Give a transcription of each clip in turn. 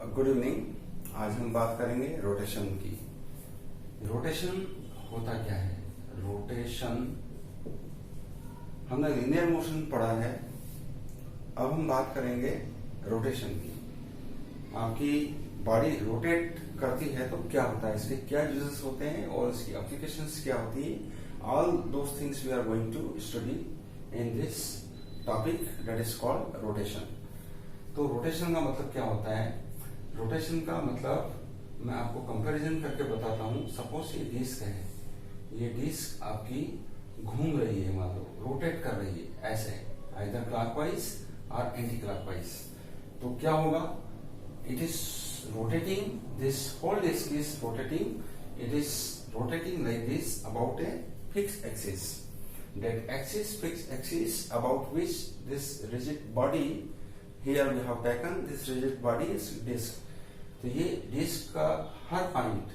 Good evening. आज हम बात करेंगे रोटेशन की। रोटेशन होता क्या है? रोटेशन हमने लीनियर मोशन पढ़ा है, अब हम बात करेंगे रोटेशन की। आपकी बॉडी रोटेट करती है तो क्या होता है, इसके क्या यूजेस होते हैं और इसकी एप्लीकेशंस क्या होती है। All those things we are going to study in this topic that is called rotation. तो रोटेशन का मतलब क्या होता है? रोटेशन का मतलब मैं आपको कंपैरिजन करके बताता हूं। सपोज ये डिस्क है, ये डिस्क आपकी घूम रही है, मान लो रोटेट कर रही है ऐसे, आइदर क्लॉकवाइज और एंटी क्लॉकवाइज। तो क्या होगा? It is rotating, this whole disc is rotating, it is rotating like this about a fixed axis. That axis, fixed axis, about which this rigid body, here we have taken this rigid body is disc. तो ये disc का हर point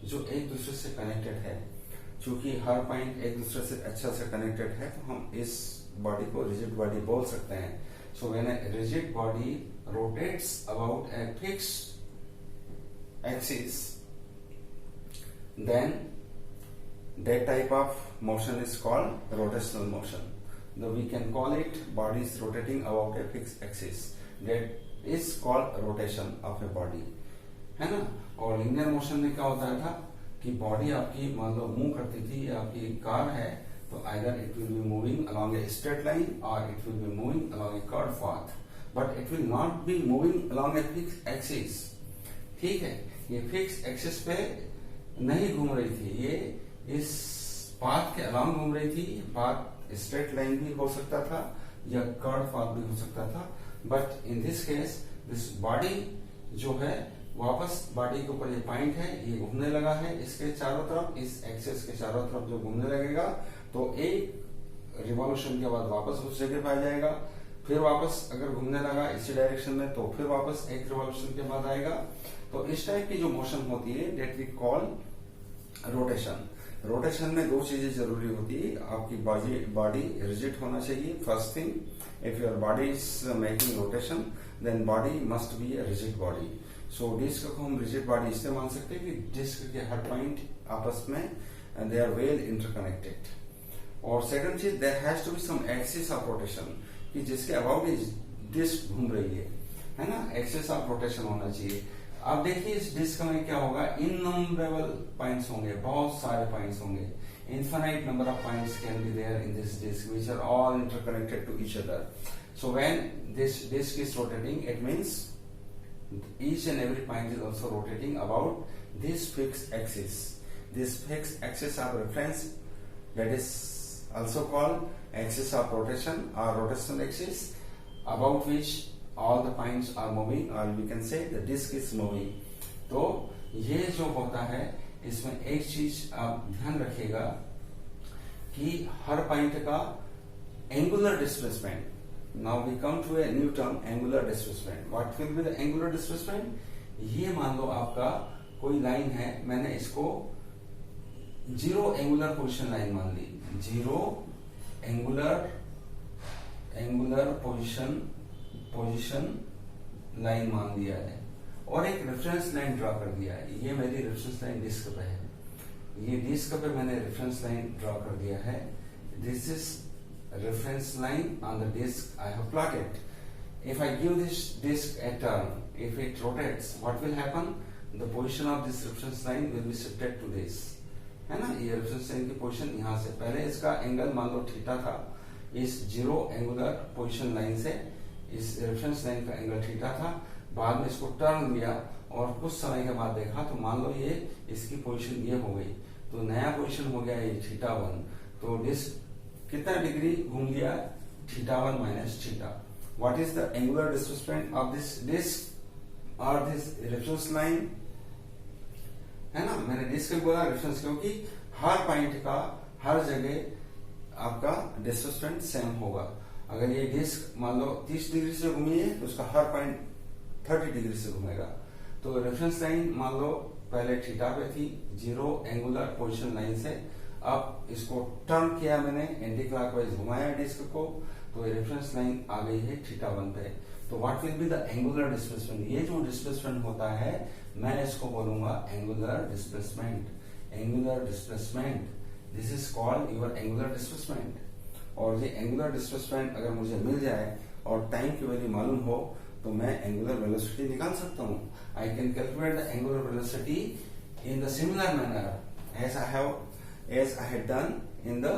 जो एक दूसरे से connected है, चूंकि हर point एक दूसरे से अच्छा से कनेक्टेड है, तो हम इस बॉडी को रिजिड बॉडी बोल सकते हैं। So when A rigid body rotates about a fixed axis, then that type of motion is called rotational motion. Though we can call it bodies rotating about a fixed axis. That is called rotation of a body. है ना? और linear motion में क्या होता था कि body आपकी मान लो मूव करती थी, आपकी कार है तो either it will be moving along a straight line or it will be moving along a curved path, but it will not be moving along a fixed axis. ठीक है, ये fixed axis पे नहीं घूम रही थी, ये इस पाथ के अलाउंग घूम रही थी। पाथ स्ट्रेट लाइन भी हो सकता था या कर्व पाथ भी हो सकता था, but in this case this body जो है वापस बॉडी के ऊपर ये पॉइंट है, ये घूमने लगा है इसके चारों तरफ, इस एक्सेस के चारों तरफ जो घूमने लगेगा तो एक रिवॉल्यूशन के बाद वापस उस जगह पे आ जाएगा। फिर वापस अगर घूमने लगा इसी डायरेक्शन में तो फिर वापस एक रिवॉल्यूशन के बाद आएगा। तो इस टाइप की जो मोशन होती है that we call rotation. Rotation में दो चीजें जरूरी होती है, आपकी बॉडी रिजिड होना चाहिए। First thing, if your body is making rotation then body must be a rigid body. So disc को हम रिजिड बॉडी इसलिए मान सकते हैं कि डिस्क के हर पॉइंट आपस में दे आर वेल इंटरकनेक्टेड। और सेकंड चीज, there has to be some axis of rotation, कि जिसके अबाउट डिस्क घूम रही है ना, एक्सिस ऑफ रोटेशन होना चाहिए। अब देखिए इस डिस्क में क्या होगा, इननंबरेबल पॉइंट्स होंगे, बहुत सारे पॉइंट्स होंगे। Infinite number of points can be there in this disc which are all interconnected to each other. So when this disc is rotating, it means each and every point is also rotating about this fixed axis. This fixed axis of reference, that is also called axis of rotation or rotational axis, about which all the points are moving, or we can say the disk is moving. तो ये जो होता है इसमें एक चीज आप ध्यान रखिएगा कि हर पॉइंट का angular displacement. Now we come to a new term, angular displacement. What will be the angular displacement? ये मान लो आपका कोई लाइन है, मैंने इसको जीरो एंगुलर पोजीशन लाइन मान ली, जीरो एंगुलर पोजीशन लाइन मान दिया है और एक रेफरेंस लाइन ड्रॉ कर दिया है। ये मेरी रेफरेंस लाइन डिस्क पे है, ये डिस्क पे मैंने रेफरेंस लाइन ड्रॉ कर दिया है। This is reference line on the disk I have plotted. If I give this disk a turn, if it rotates, what will happen? The position of this reference line will be shifted to this, है ना। ये reference line की position यहाँ से, पहले इसका angle मान लो theta था, इस जीरो एंगुलर पोजीशन लाइन से इस रेफरेंस लाइन का एंगल थीटा था। बाद में इसको टर्न लिया और कुछ समय के बाद देखा तो मान लो ये इसकी पोजीशन ये हो गई, तो नया पोजीशन हो गया ये थीटा 1। तो डिस्क कितना डिग्री घूम लिया? Theta 1 minus theta. What is the angular displacement of this disc और दिस रेफरेंस लाइन, है ना। मैंने डिस्क बोला रेफरेंस क्योंकि हर पॉइंट का हर जगह आपका डिस्प्लेसमेंट सेम होगा। अगर ये डिस्क मान लो 30 डिग्री से घूमी है तो उसका हर पॉइंट 30 डिग्री से घूमेगा। तो रेफरेंस लाइन मान लो पहले थीटा पे थी, जीरो एंगुलर पोजीशन लाइन से, अब इसको टर्न किया मैंने, एंटी क्लॉकवाइज घुमाया डिस्क को, तो रेफरेंस लाइन आ गई है थीटा 1 पे। तो what will be the angular displacement, ये जो डिस्प्लेसमेंट होता है मैं इसको बोलूंगा angular displacement. Angular displacement, this is called your angular displacement. और ये एंगुलर डिस्प्लेसमेंट अगर मुझे मिल जाए और टाइम की वैल्यू मालूम हो तो मैं एंगुलर वेलोसिटी निकाल सकता हूं। I can calculate the angular velocity in the similar manner as I had done in the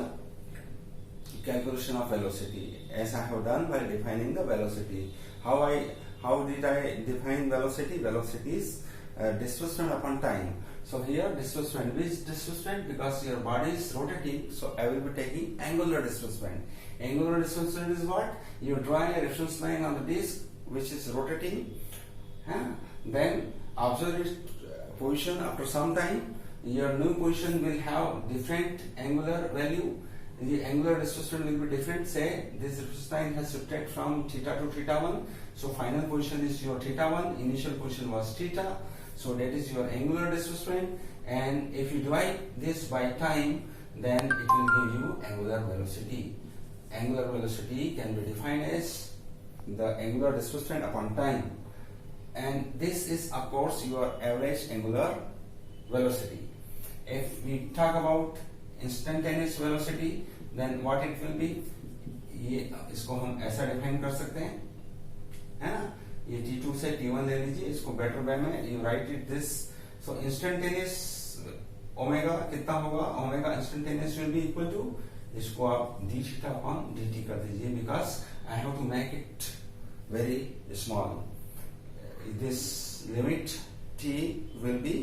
calculation of velocity, as I have done while defining the velocity. How did I define velocity? Velocity is displacement upon time. So here displacement, which displacement? Because your body is rotating, so I will be taking angular displacement. Angular displacement is what? You draw a reference line on the disc which is rotating, then observe its position after some time. Your new position will have different angular value. The angular displacement will be different. Say this reference line has shifted from theta to theta 1. So final position is your theta 1. Initial position was theta. So that is your angular displacement. And if you divide this by time, then it will give you angular velocity. Angular velocity can be defined as the angular displacement upon time. And this is of course your average angular velocity. If we talk about instantaneous velocity, then what it will be? ये इसको हम ऐसा define कर सकते हैं, है ना? ये T2 से T1 ले लीजिए, इसको बेटर वे में you write it this. So instantaneous omega कितना होगा? Omega instantaneous will be equal to, इसको आप d थीटा अपॉन dt कर दीजिए, because I have to make it very small. This limit t will be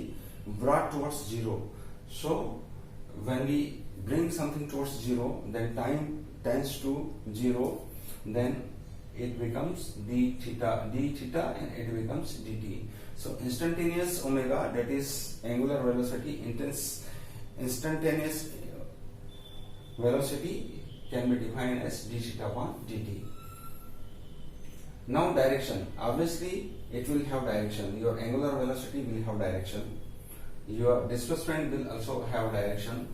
brought towards zero. So when we bring something towards zero, then time tends to zero, then it becomes d theta, and it becomes dt. So instantaneous omega, that is angular velocity, instantaneous velocity can be defined as d theta upon dt. Now direction, obviously it will have direction. Your angular velocity will have direction. Your displacement will also have direction,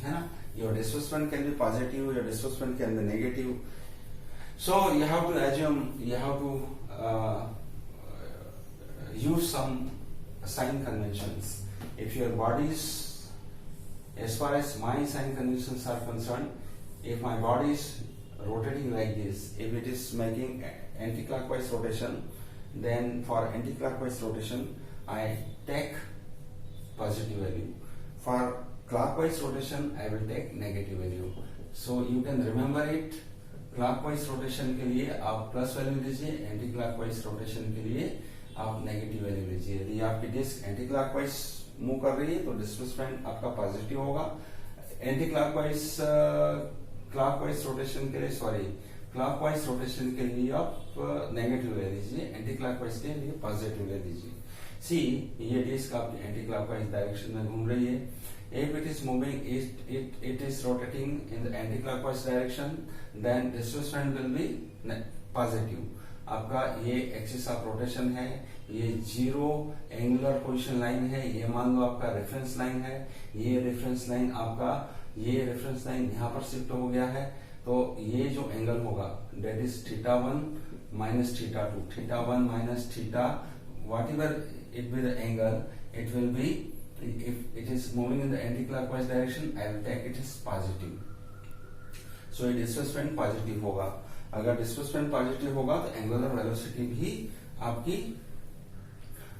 है ना? Your displacement can be positive, your displacement can be negative. So you have to assume, you have to use some sign conventions. If your body is, as far as my sign conventions are concerned, if my body is rotating like this, if it is making anti-clockwise rotation, then for anti-clockwise rotation I take positive value. For clockwise rotation, I will take negative value. So you can remember it. Clockwise rotation के लिए आप plus value लीजिए, anti clockwise rotation के लिए आप negative value लीजिए। यदि आपकी डिस्क एंटी क्लॉकवाइज मूव कर रही है तो डिस्प्लेसमेंट आपका पॉजिटिव होगा। एंटी क्लॉकवाइज रोटेशन के लिए क्लॉकवाइज रोटेशन के लिए आप नेगेटिव ले लीजिए, एंटी क्लॉकवाइज के लिए पॉजिटिव ले लीजिए। सी ये डिस्क आपकी एंटी क्लॉकवाइज डायरेक्शन में घूम रही है। If it is moving, it is rotating in the anti-clockwise direction, then displacement will be positive. आपका ये एक्सिस ऑफ रोटेशन है, ये जीरो एंगुलर पोजीशन लाइन है, ये मान लो आपका रेफरेंस लाइन है, ये रेफरेंस लाइन आपका, ये रेफरेंस लाइन यहाँ पर शिफ्ट हो गया है, तो ये जो एंगल होगा that is theta 1 minus theta 2, theta 1 minus theta, whatever it be the angle, it will be, if it is moving in the anti-clockwise direction, I will take it as positive. So ये displacement positive होगा। अगर displacement positive होगा तो angular velocity भी आपकी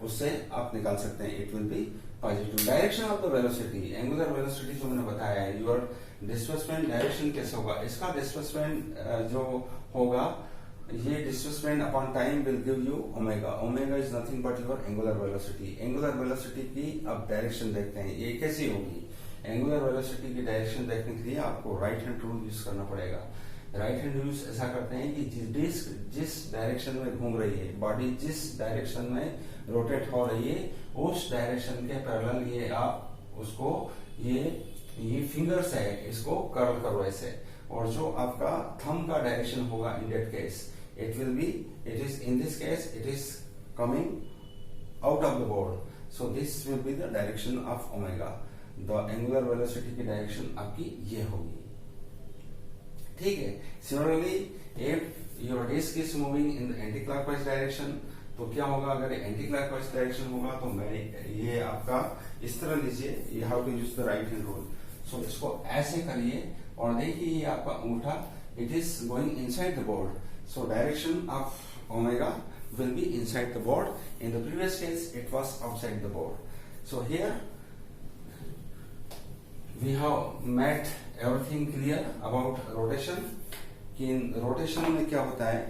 उससे आप निकाल सकते हैं, it will be positive. Direction of the velocity, angular velocity जो मैंने बताया है, your displacement direction कैसे होगा? इसका displacement जो होगा, ये displacement upon time will give you omega. Omega is nothing but your angular velocity. Angular velocity की अब direction देखते हैं, ये कैसी होगी? Angular velocity की direction देखने के लिए आपको right hand rule यूज करना पड़ेगा। राइट हैंड यूज ऐसा करते हैं कि जिस डायरेक्शन में घूम रही है बॉडी, जिस डायरेक्शन में रोटेट हो रही है, उस डायरेक्शन के पैरेलल ये आप उसको ये फिंगर्स है, इसको कर्ल करो ऐसे, और जो आपका थंब का डायरेक्शन होगा in that case it will be, it is in this case it is coming out of the board, so this will be the direction of omega. The angular velocity की direction आपकी ये होगी, ठीक है। Similarly if your disc is moving in the anti clockwise direction, तो क्या होगा अगर एंटी क्लॉकवाइज डायरेक्शन होगा तो ये आपका इस तरह लीजिए, you have to use the right hand rule. So इसको ऐसे करिए और देखिए ये आपका अंगूठा it is going inside the board, so direction of omega will be inside the board. In the previous case it was outside the board. So here we have made everything clear about rotation. In rotation में क्या होता है,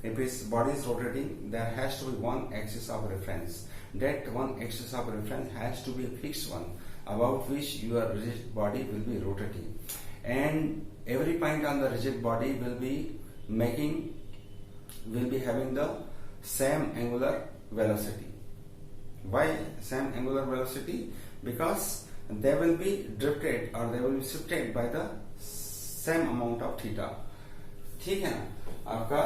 if its body is rotating there has to be one axis of reference. That one axis of reference has to be a fixed one about which your rigid body will be rotating, and every point on the rigid body will be having the same angular velocity. Why same angular velocity? Because they will be drifted or they will be shifted by the same amount of theta. ठीक है ना, आपका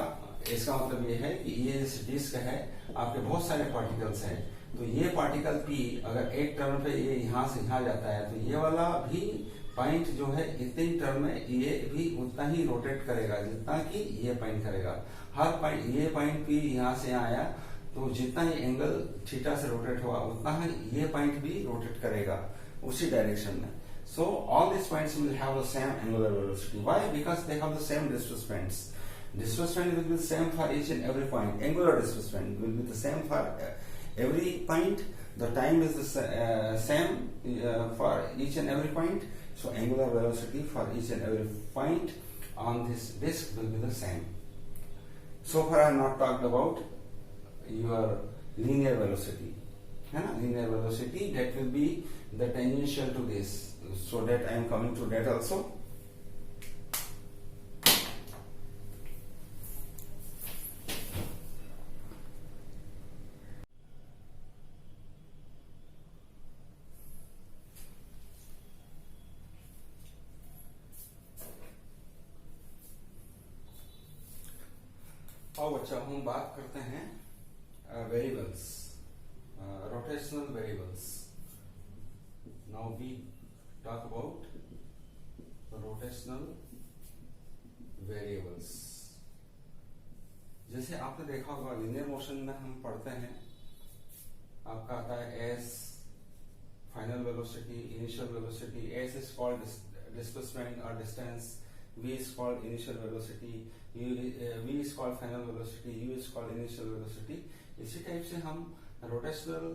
इसका मतलब ये है कि ये डिस्क है, आपके बहुत सारे पार्टिकल्स हैं, तो ये पार्टिकल P अगर एक टर्न पे ये यहाँ से यहाँ जाता है तो ये वाला भी पॉइंट जो है इतने टर्न में ये भी उतना ही रोटेट करेगा जितना कि ये पॉइंट करेगा। हर पॉइंट ये पॉइंट P यहाँ से यहाँ आया तो जितना ही एंगल थीटा से रोटेट हुआ उतना ही ये पॉइंट भी रोटेट करेगा उसी डायरेक्शन में। So all these points will have the same angular velocity. Why? Because they have the same displacements. Displacement will be the same for each and every point. Angular displacement will be the same for every point. The time is the same for each and every point. So angular velocity for each and every point on this disk will be the same. So far I have not talked about your linear velocity. Linear velocity that will be the tangential to this. So that I am coming to that also. अब अच्छा हम बात करते हैं variables, rotational variables. Now we talk about rotational variables। जैसे आपने देखा होगा लिनियर मोशन में हम पढ़ते हैं, आपका आता है s final velocity, initial velocity, s is called displacement or distance, v is called initial velocity, v is called final velocity, u is called initial velocity। इसी टाइप से हम रोटेशनल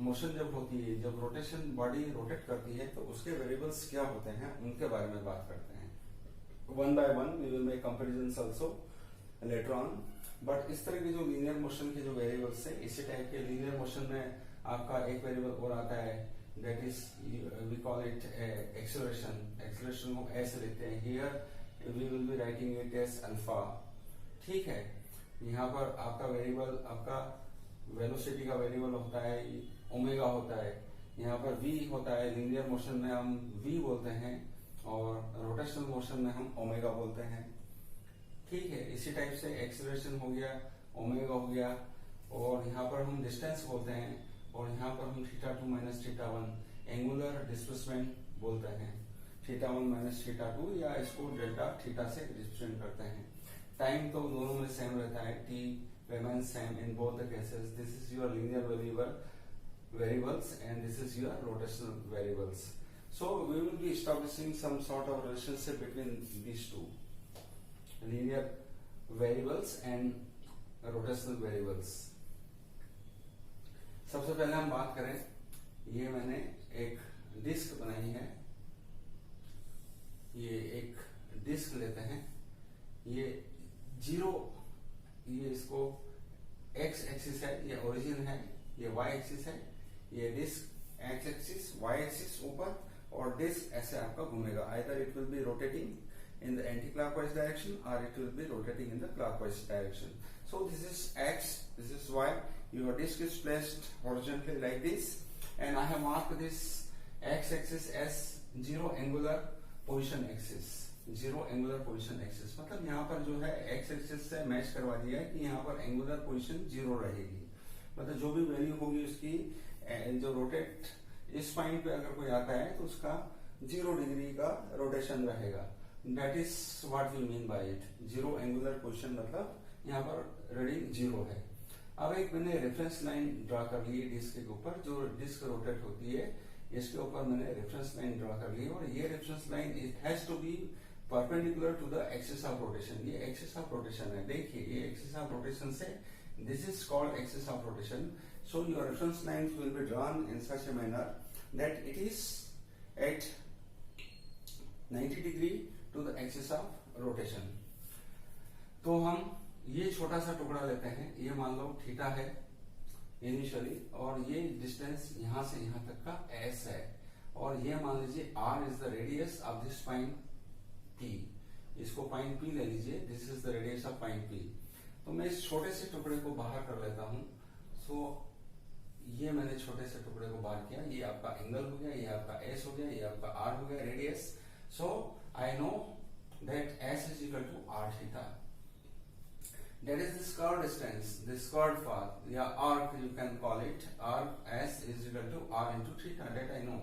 मोशन जब होती है, जब रोटेशन बॉडी रोटेट करती है तो उसके वेरिएबल्स क्या होते हैं उनके बारे में बात करते हैं। One by one we will make comparisons also later on. But इस तरह के जो लीनियर मोशन के जो वेरिएबल्स है, इसी टाइप के लीनियर मोशन में आपका एक वेरिएबल और आता है, that is we call it acceleration. Acceleration को ऐसे लिखते हैं, here we will be writing it as alpha. ठीक है, यहाँ पर आपका वेरिएबल, आपका वेलोसिटी का वेरिएबल होता है ओमेगा होता है, यहाँ पर v होता है। लीनियर मोशन में हम v बोलते हैं और रोटेशनल मोशन में हम ओमेगा बोलते हैं। ठीक है, इसी टाइप से एक्सेलरेशन हो गया, ओमेगा हो गया, और यहाँ पर हम डिस्टेंस बोलते हैं, और यहाँ पर हम θ2 माइनस θ1 एंगुलर डिस्प्लेसमेंट बोलते हैं। θ1 माइनस θ2 या इसको डेल्टा थीटा से रिप्रेजेंट करते हैं। टाइम तो दोनों में सेम रहता है, t remains same in both the cases. This is your linear variables and this is your rotational variables. So we will be establishing some sort of relationship between these two, linear variables and rotational variables. सबसे पहले हम बात करें, ये मैंने एक disc बनाई है, ये एक डिस्क लेते हैं, ये जीरो, ये इसको x एक्सिस है, ये ओरिजिन है, ये y एक्सिस है, ये disk x axis y axis ऊपर, और डिस्क ऐसे आपका घूमेगा। Either it will be rotating in the anti clockwise direction or it will be rotating in the clockwise direction. So this is x, this is y, your disk is placed horizontally like this, and I have marked this x axis as zero angular position axis। Zero angular position axis मतलब यहाँ पर जो है x axis से match करवा दिया है कि यहाँ पर एंगुलर पोजीशन जीरो रहेगी, मतलब जो भी वैल्यू होगी उसकी, जो रोटेट इस पॉइंट पे अगर कोई आता है तो उसका 0 डिग्री का रोटेशन रहेगा। That is what we mean by it. Zero angular position मतलब यहाँ पर रीडिंग जीरो है। अब एक मैंने रेफरेंस लाइन ड्रा कर ली है डिस्क के ऊपर, जो डिस्क रोटेट होती है इसके ऊपर मैंने रेफरेंस लाइन ड्रा कर ली है, और ये reference line it has to be perpendicular to the axis of rotation. ये एक्सिस ऑफ रोटेशन है, देखिए ये एक्सिस ऑफ रोटेशन से, this is called axis of rotation. So your reference line will be drawn in such a manner that it is at 90 degree to the axis of rotation. तो हम ये छोटा सा टुकड़ा लेते हैं, ये मान लो थीटा है इनिशियली, और ये डिस्टेंस यहां से यहां तक का एस है, और ये मान लीजिए R is the radius of this point P. इसको पॉइंट पी ले लीजिए, this is the radius of point P. तो मैं इस छोटे से टुकड़े को बाहर कर लेता हूं। सो ये मैंने छोटे से टुकड़े को बाहर किया, ये आपका एंगल हो गया, ये आपका एस हो गया, ये आपका आर हो गया radius. So I know that S is equal to R theta. That is this curved distance, this curved path, yeah, arc you can call it. Arc S is equal to R into theta. That I know.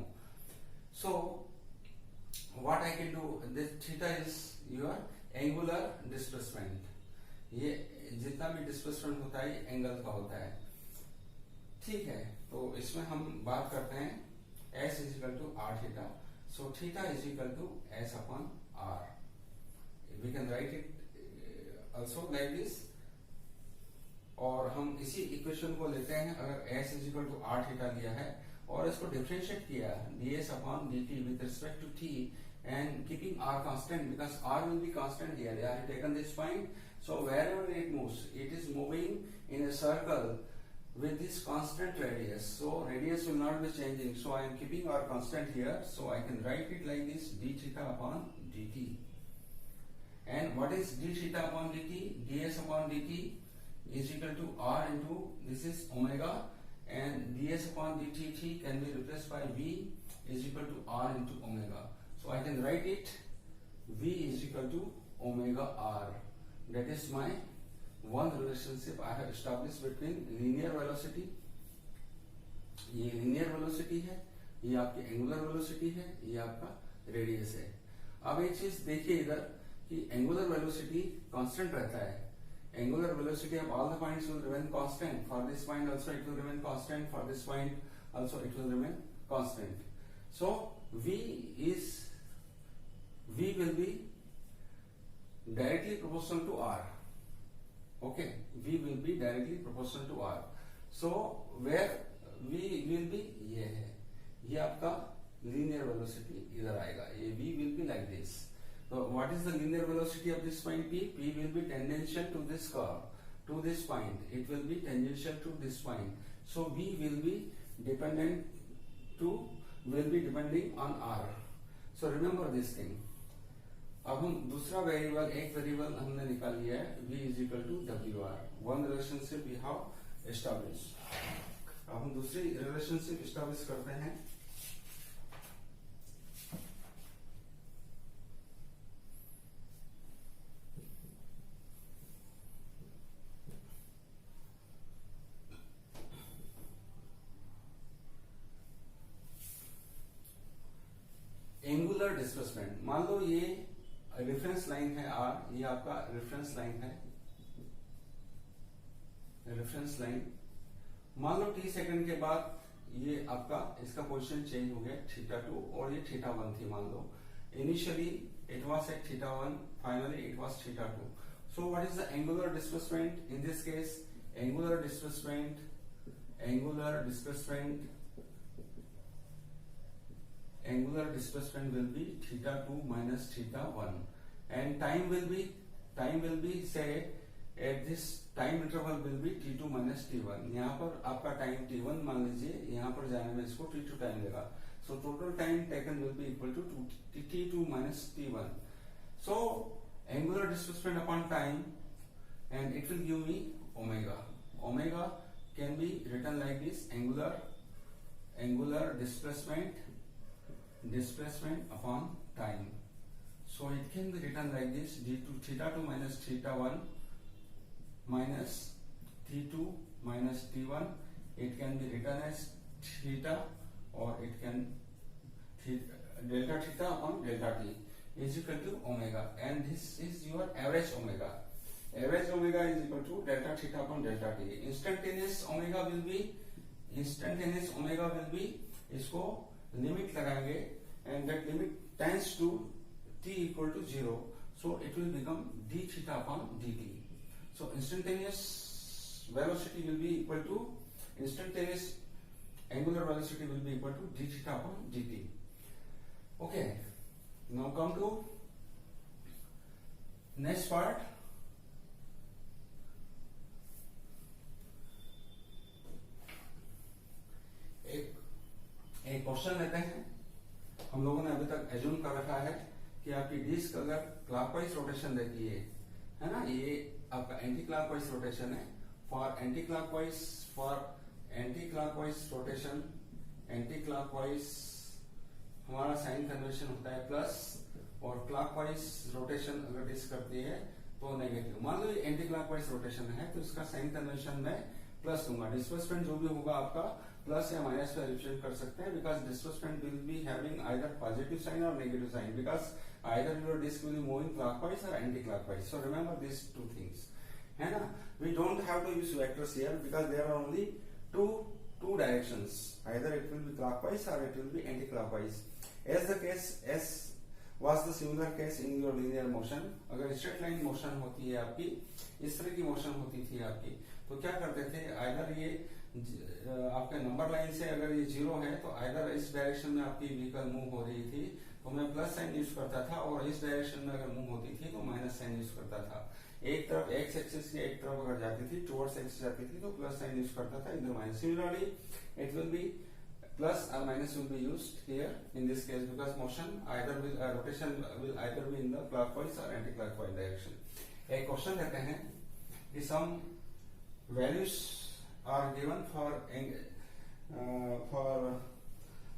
So what I can do? This theta is your angular displacement. ये जितना भी displacement होता है angle का होता है, ठीक है। तो इसमें हम बात करते हैं S is equal to R theta. So theta is equal to S upon R. We can write it also like this, और हम इसी इक्वेशन को लेते हैं। अगर s is equal to R theta लिया है और इसको डिफरेंशिएट किया ds upon dt with respect to t and keeping r constant, because r will be constant here. I have taken this point, so wherever it moves it is moving in a circle with this constant radius, so radius will not be changing, so I am keeping r constant here, so I can write it like this, d theta upon dt. And what is d theta upon dt? ds upon dt is equal to r into, this is omega, and ds upon dt can be replaced by v is equal to r into omega. So I can write it v is equal to omega r. That is my one relationship I have established between linear velocity, ये linear velocity है, ये आपकी angular velocity है, ये आपका radius है। अब एक चीज देखिए इधर कि angular velocity constant रहता है। Angular velocity of all the points will remain constant. For this point also it will remain constant. For this point also it will remain constant. So v will be directly proportional to r. Okay, v will be directly proportional to r. So where v will be, ये है, ये आपका linear velocity इधर आएगा, ये v will be like this. So what is the linear velocity of this point p? P will be tangential to this curve, to this point. It will be tangential to this point. So v will be depending on r. So remember this thing. अब हम दूसरा variable, एक variable हमने निकाल लिया है v is equal to W R. One relationship we have establish. अब हम दूसरी रिलेशनशिप एस्टैब्लिश करते हैं। एंगुलर डिस्प्लेसमेंट, मान लो ये रेफरेंस लाइन है आर, ये आपका रेफरेंस लाइन है, रेफरेंस लाइन। मान लो t सेकंड के बाद ये आपका इसका पोजीशन चेंज हो गया θ2 और ये θ1 थी। मान लो initially it was at θ1, finally it was θ2। So what is the angular displacement in this case? Angular displacement will be θ2 minus θ1, and time will be say at this time interval will be t2 minus t1. यहाँ पर आपका time t1 मान लीजिए, यहाँ पर जाने में इसको t2 टाइम लेगा। So total time taken will be equal to t2 minus t1. So angular displacement upon time, and it will give me omega. Omega can be written like this: angular displacement upon time. So it can be written like this: θ2 minus θ1 minus t2 minus t1. It can be written as theta, or it can delta theta upon delta t. is equal to omega, and this is your average omega. Average omega is equal to delta theta upon delta t. Instantaneous omega will be इसको limit लगाएंगे, and that limit tends to t equal to 0, so it will become d theta upon dt. So instantaneous velocity will be equal to instantaneous angular velocity will be equal to d theta upon dt. Okay, now come to next part. एक question लेते हैं. हम लोगों ने अभी तक assume कर रखा है कि आपकी डिस्क अगर क्लॉकवाइज रोटेशन देती है ना, ये आपका एंटी क्लॉकवाइज रोटेशन है. For anti clockwise rotation, anti clockwise हमारा साइन कन्वेंशन होता है प्लस, और क्लॉकवाइज रोटेशन अगर डिस्क करती है तो नेगेटिव. मान लो ये एंटी क्लॉकवाइज रोटेशन है तो इसका साइन कन्वेंशन में प्लस दूंगा. डिस्प्लेसमेंट जो भी होगा आपका प्लस या माइनस पे रिप्रेजेंट कर सकते हैं, because displacement will be having either positive sign or negative sign, because either your disk will be moving clockwise और anti clockwise. So remember this two things, है ना. We don't have to use vectors here because there are only two directions, either it will be clockwise or it will be anti-clockwise. As was the similar case in your linear motion. अगर straight line motion होती है आपकी, इस तरह की motion होती थी आपकी, तो क्या करते थे, आइदर ये आपके नंबर लाइन से अगर ये 0 है तो आइदर इस डायरेक्शन में आपकी व्हीकल मूव हो रही थी तो मैं प्लस साइन यूज करता था, और इस डायरेक्शन में अगर मूव होती थी तो माइनस साइन यूज करता था. एक तरफ एक्स एक्सिस की एक तरफ अगर जाती थी, टुवर्ड्स एक्स जाती थी तो प्लस साइन यूज करता था, इधर minus. Similarly it will B plus or minus will be used here in this case, because motion either will rotation will either be in the clockwise or anti-clockwise direction. एक question लेते हैं कि some values are given for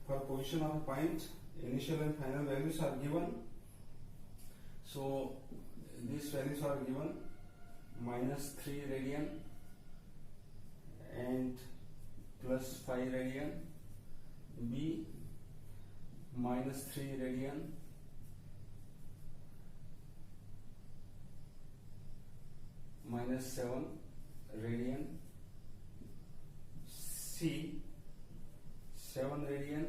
position of a point. Initial and final values are given. So these values are given -3 radian and +5 radian. B -3 radian, -7 radian, C 7 radian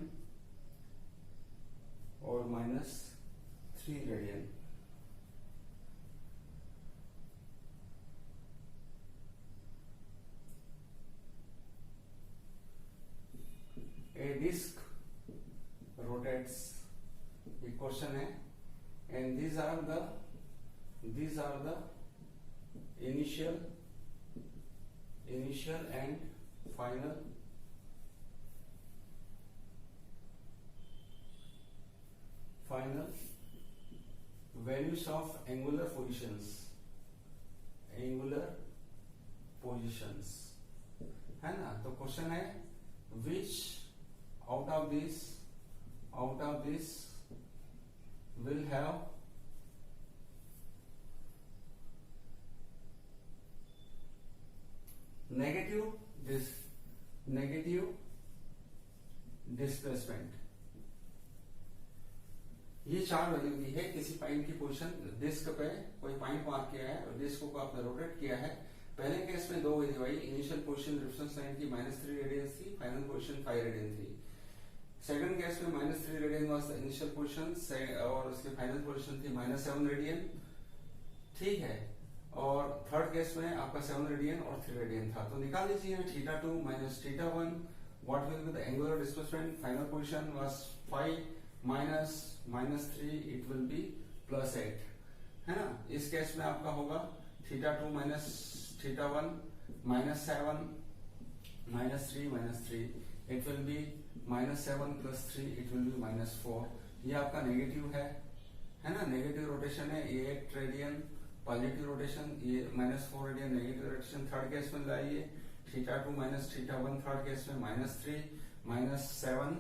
और -3 radian. A disc rotates, ये question है, and these are the initial and final values of angular positions, है ना. तो question है which out of this will have negative displacement. ये 4 value दी है किसी पॉइंट की पोजीशन. डिस्क पे कोई पॉइंट मार्क किया है और डिस्क को आपने रोटेट किया है. पहले केस में 2 वैल्यू आई. इनिशियल पोजीशन रेफरेंस लाइन की -3 रेडियन थी, फाइनल पोजीशन 5 रेडियन थी. सेकंड केस में -3 radian was the initial position और उसकी फाइनल पोजीशन थी -7 रेडियन, ठीक है. और थर्ड केस में आपका 7 रेडियन और 3 रेडियन था. तो निकाल लीजिए θ2 - θ1. What will be the angular displacement. Final position was 5 -3, it will be +8, है ना. इस केस में आपका होगा θ2 - θ1 -7 -3, it will be -7 + 3, it will be -4. ये आपका नेगेटिव है ना. नेगेटिव रोटेशन है. ये 8 रेडियन पॉजिटिव रोटेशन, ये -4 radian negative rotation. Third case में लाइए θ2 - θ1, थर्ड केस में -3 -7,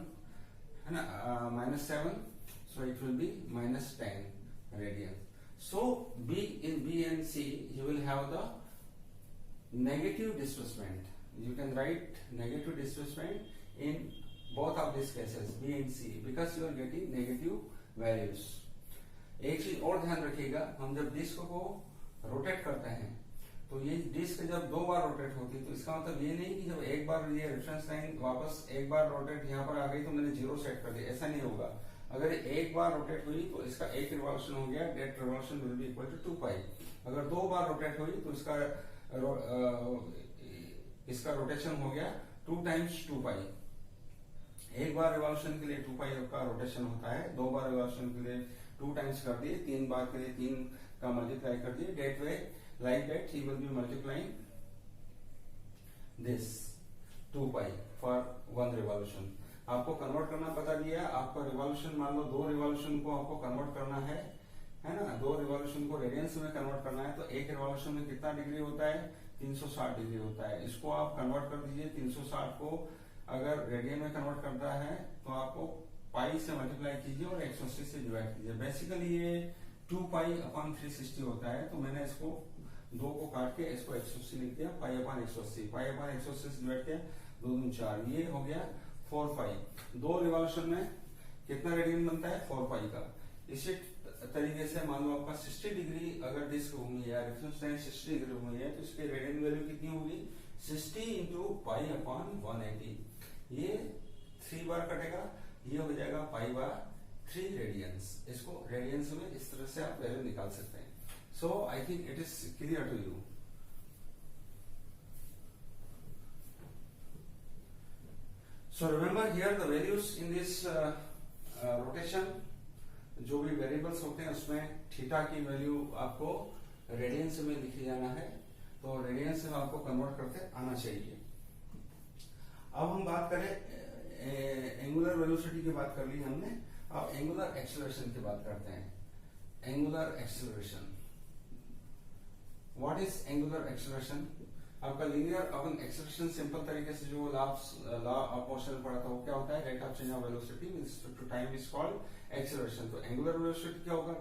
है ना, -7, so it will be -10 radian. So in B and C you will have the negative displacement. You can write negative displacement in both of these cases, B and C, because you are getting negative values. एक चीज और ध्यान रखिएगा, हम जब disc को rotate करते हैं तो ये डिस्क जब 2 बार रोटेट होती है तो इसका मतलब ये नहीं कि जब एक बार ये रेफरेंस लाइन वापस एक बार रोटेट यहाँ पर आ गई तो मैंने 0 सेट कर दिया, ऐसा नहीं होगा। अगर एक बार रोटेट हुई तो इसका एक रिवॉल्यूशन हो गया, that revolution will be equal to 2 pi. अगर 2 बार रोटेट हुई तो इसका रोटेशन हो गया 2 टाइम्स 2 पाई। एक बार रिवॉल्यूशन के लिए 2 पाई का रोटेशन होता है, 2 बार रिवॉल्यूशन के लिए 2 टाइम्स कर दिए, 3 बार के लिए 3 का मल्टीप्लाई कर दिए। That way like that he will be multiplying this 2 pi for 1 revolution। आपको कन्वर्ट करना बता दिया, आपका रिवॉल्यूशन मान लो 2 रिवॉल्यूशन को आपको कन्वर्ट करना है ना, 2 रिवॉल्यूशन को रेडियंस में कन्वर्ट करना है तो एक रिवॉल्यूशन में कितना डिग्री होता है, 360 डिग्री होता है। इसको आप कन्वर्ट कर दीजिए, 360 को अगर रेडियन में कन्वर्ट करता है तो आपको पाई से मल्टीप्लाई कीजिए और 180 से डिवाइड कीजिए। बेसिकली ये 2 पाई अपॉन 360 होता है, तो मैंने इसको 2 को काट के इसको 180 लिख दिया, पाई अपॉन 180, पाई अपॉन 180 से डिवाइड किया, 2 दूनी 4, ये हो गया 4 पाई। 2 रिवॉल्यूशन में कितना रेडियन बनता है, 4 पाई का। इसी तरीके से मान लो आपका 60 डिग्री अगर डिस्क घूमी है या रेफरेंस लाइन 60 डिग्री घूमी है तो इसकी रेडियन वैल्यू कितनी होगी, 60 इंटू पाई अपॉन 180। ये 3 बार कटेगा, ये हो जाएगा पाई बार 3 रेडियंस। इसको रेडियंस में इस तरह से आप वैल्यू निकाल सकते हैं। So I think it is clear to you. So remember here the values in this rotation, जो भी वेरिएबल्स होते हैं उसमें थीटा की वैल्यू आपको रेडियंस में लिखी जाना है, तो रेडियंस में आपको कन्वर्ट करते आना चाहिए। अब हम बात करें एंगुलर वेलोसिटी की बात कर ली हमने, अब एंगुलर एक्सेलरेशन की बात करते हैं। Angular acceleration, what is angular acceleration? आपका लीनियर अपन एक्सेलरेशन सिंपल तरीके से जो लॉ ऑफ मोशन पढ़ा था वो क्या होता है, rate of change of velocity with respect to time is called acceleration. तो एंगुलर वेलोसिटी क्या होगा,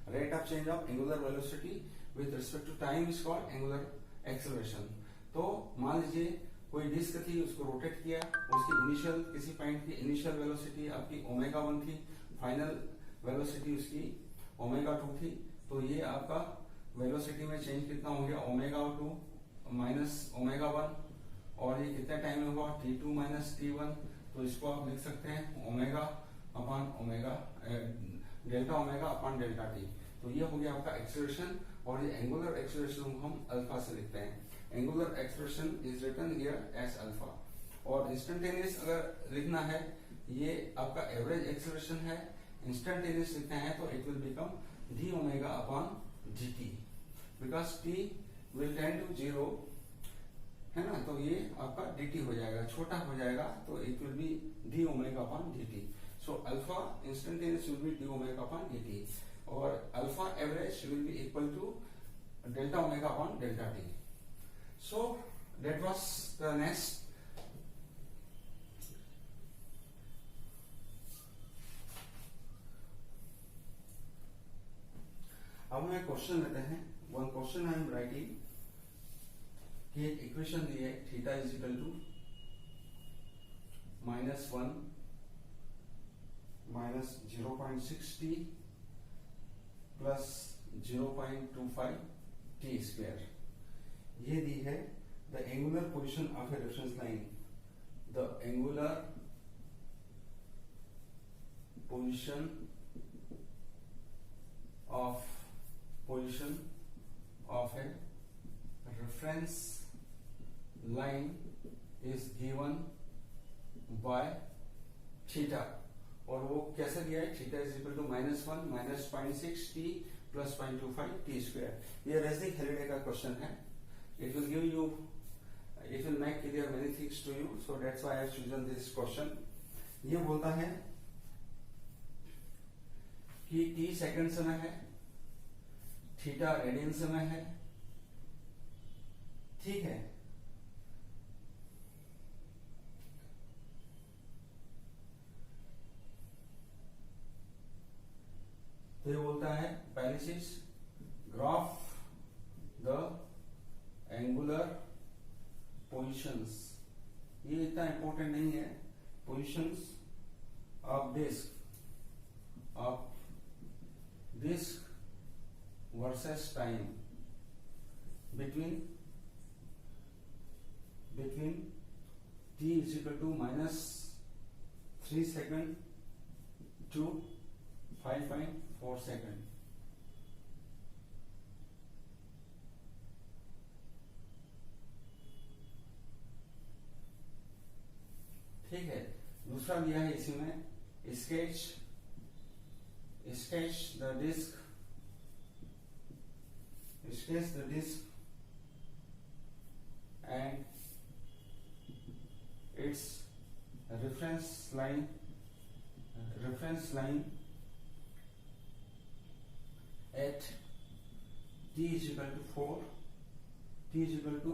rate of change of angular velocity with respect to time is called angular acceleration. तो मान लीजिए कोई डिस्क थी, उसको रोटेट किया, उसकी इनिशियल किसी पॉइंट की इनिशियल वेलोसिटी आपकी ओमेगा 1 थी, फाइनल वेलोसिटी उसकी ओमेगा 2 थी। तो ये आपका वेलोसिटी में चेंज कितना हो गया, ओमेगा 2 माइनस ओमेगा 1, और ये कितने टाइम में हुआ, t2 माइनस t1। तो इसको आप लिख सकते हैं omega upon omega, delta omega upon delta T. तो ये हो गया आपका एक्सेलरेशन, और ये एंगुलर एक्सेलरेशन को हम अल्फा से लिखते हैं। Angular acceleration is written here as alpha. और इंस्टेंटेनियस अगर लिखना है, ये आपका एवरेज एक्सेलरेशन है, इंस्टेंटेनियस लिखना है तो it will become D omega upon dt, because t will tend to 0 है ना, तो ये आपका dt हो जाएगा, छोटा हो जाएगा, तो it will be D omega upon dt। So alpha instantaneous will be D omega upon dt, और alpha average will be equal to delta omega upon delta t। So that was the next. अब हम एक question लेते हैं। One question I am writing कि एक equation दी है, theta is equal to -1 minus 0.6t plus 0.25 T square. ये दी है the angular position of a reference line, the angular position of a reference line is given by theta, और वो कैसे दिया है, theta is equal to -1 minus 0.6t plus 0.25 T square. ये Resnick Halliday का क्वेश्चन है। It will give you, it will make clear many things to you, so that's why I have chosen this question. ये बोलता है कि t second समय है, थीटा रेडियन समय है, ठीक है। तो ये बोलता है पहली चीज, ग्राफ द एंगुलर पोजिशंस। ये इतना इंपॉर्टेंट नहीं है, positions of disk versus time between t is equal to -3 second to 5.4 second. ठीक है, दूसरा दिया है इसी में sketch the disk and its reference line at t is equal to 4, t is equal to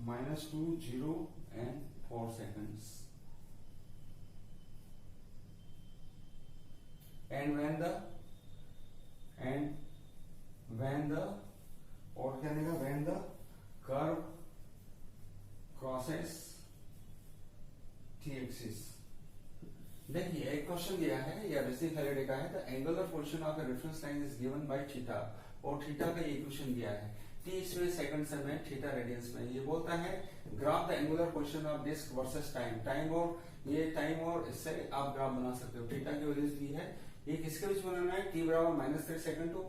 -2, 0 and 4 seconds. And when the curve crosses t axis. देखिए एक question दिया है, या बेसिक फैराडे का है, the angular position of the reference line is given by theta, और theta का equation दिया है, t इसमें सेकंड्स में, थीटा रेडियंस में। ये बोलता है graph the angular position of disc versus time और इससे आप ग्राफ बना सकते हो। थीटा की वैल्यूज दी है, ये किसके बीच बनाना है, t बराबर -3 सेकंड टू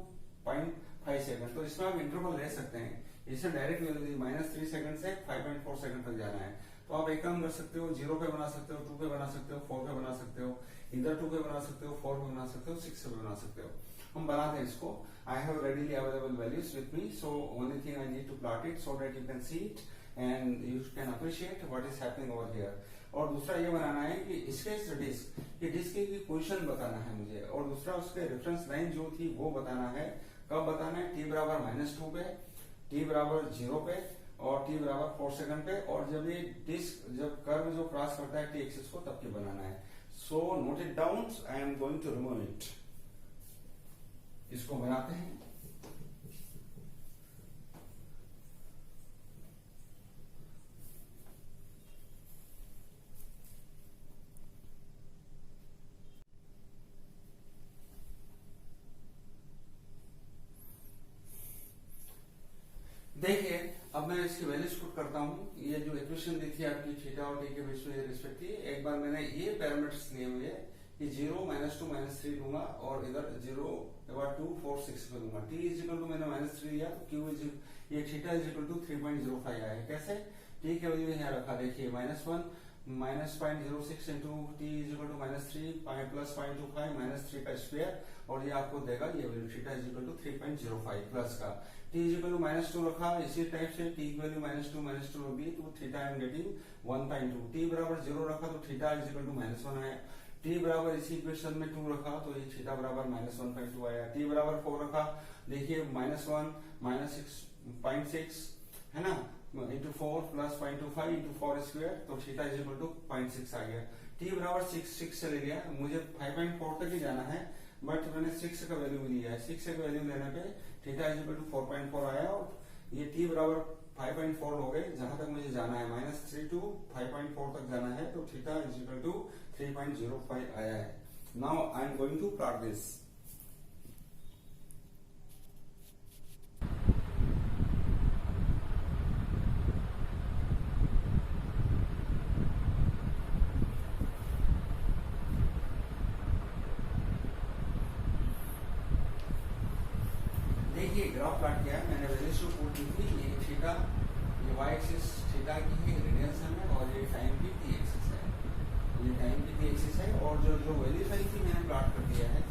0.5 सेकंड। तो इसमें आप इंटरवल ले सकते हैं, इससे डायरेक्ट वैल्यू दी -3 सेकंड से 5.4 सेकंड तक जाना है। तो आप एक काम कर सकते हो, 0 पे बना सकते हो, 2 पे बना सकते हो, 4 पे बना सकते हो, इधर 2 पे बना सकते हो, 4 पे बना सकते हो, 6 पे बना सकते हो। हम बनाते हैं इसको। I have readily available values with me, so only thing I need to plot it so that you can see it and you can appreciate what is happening over here. और दूसरा ये बनाना है कि स्केच द डिस्क, ये disc की position बताना है मुझे, और दूसरा उसके रेफरेंस लाइन जो थी वो बताना है। कब बताना है, t बराबर -2 पे, t बराबर 0 पे और t बराबर 4 सेकंड पे, और जब ये डिस्क कर्व जो क्रॉस करता है t एक्सिस को, तब की बनाना है। So note it down, I am going to remove it. इसको बनाते हैं। देखिए अब मैं इसकी वैल्यूज पुट करता हूँ। ये जो इक्वेशन दी थी आपकी थीटा और टी के बीच में रिस्पेक्टिव, एक बार मैंने ये पैरामीटर्स लिए हुए कि 0, -2, -3 लूंगा, और इधर 0, 2, 4, 6 पे लूंगा। t इज इक्वल टू मैंने -3 लिया, तो q इज ये थीटा इज इक्वल टू 3.05 आया है। कैसे, t के वैल्यू यहाँ रखा, देखिए -1 -0.06 into T is equal to -3 plus 0.25 -3 का स्क्वायर, और ये आपको देगा ये value theta is equal to 3.05 plus का। टी इज इक्वल टू -2 रखा, इसी टाइप से टी की वैल्यू -2 होगी, तो theta I am getting 1.2। T बराबर 0 रखा तो थीटा इज इक्वल टू -1 आया। टी बराबर इसी इक्वेशन में 2 रखा तो ये थीटा बराबर -1.2 आया। टी बराबर 4 रखा, देखिए -1 -6.6 है ना, इंटू 4 प्लस 0.25 इंटू 4 स्क्वायर, तो थीटा इज इक्वल टू 0.6 आ गया। टी बराबर 6 से ले लिया, मुझे 5.4 तक ही जाना है, बट मैंने 6 का वैल्यू लिया है। 6 का वैल्यू लेने पे थीटा इज इक्वल टू 4.4 आया, और ये टी बराबर 5.4 हो गए, जहां तक मुझे जाना है -3 टू 5.4 तक जाना है, तो थीटा इज इक्वल टू 3.05 आया है। Now I am going to plot this. देखिए ग्राफ प्लॉट किया है मैंने, वैल्यूज को पुट की थी। ये थीटा, ये y एक्सिस थीटा की है, रेडियंस है, और ये टाइम की t एक्सिस है, ये टाइम की t एक्सिस है। और जो वैल्यूज आई थी मैंने प्लॉट कर दिया है।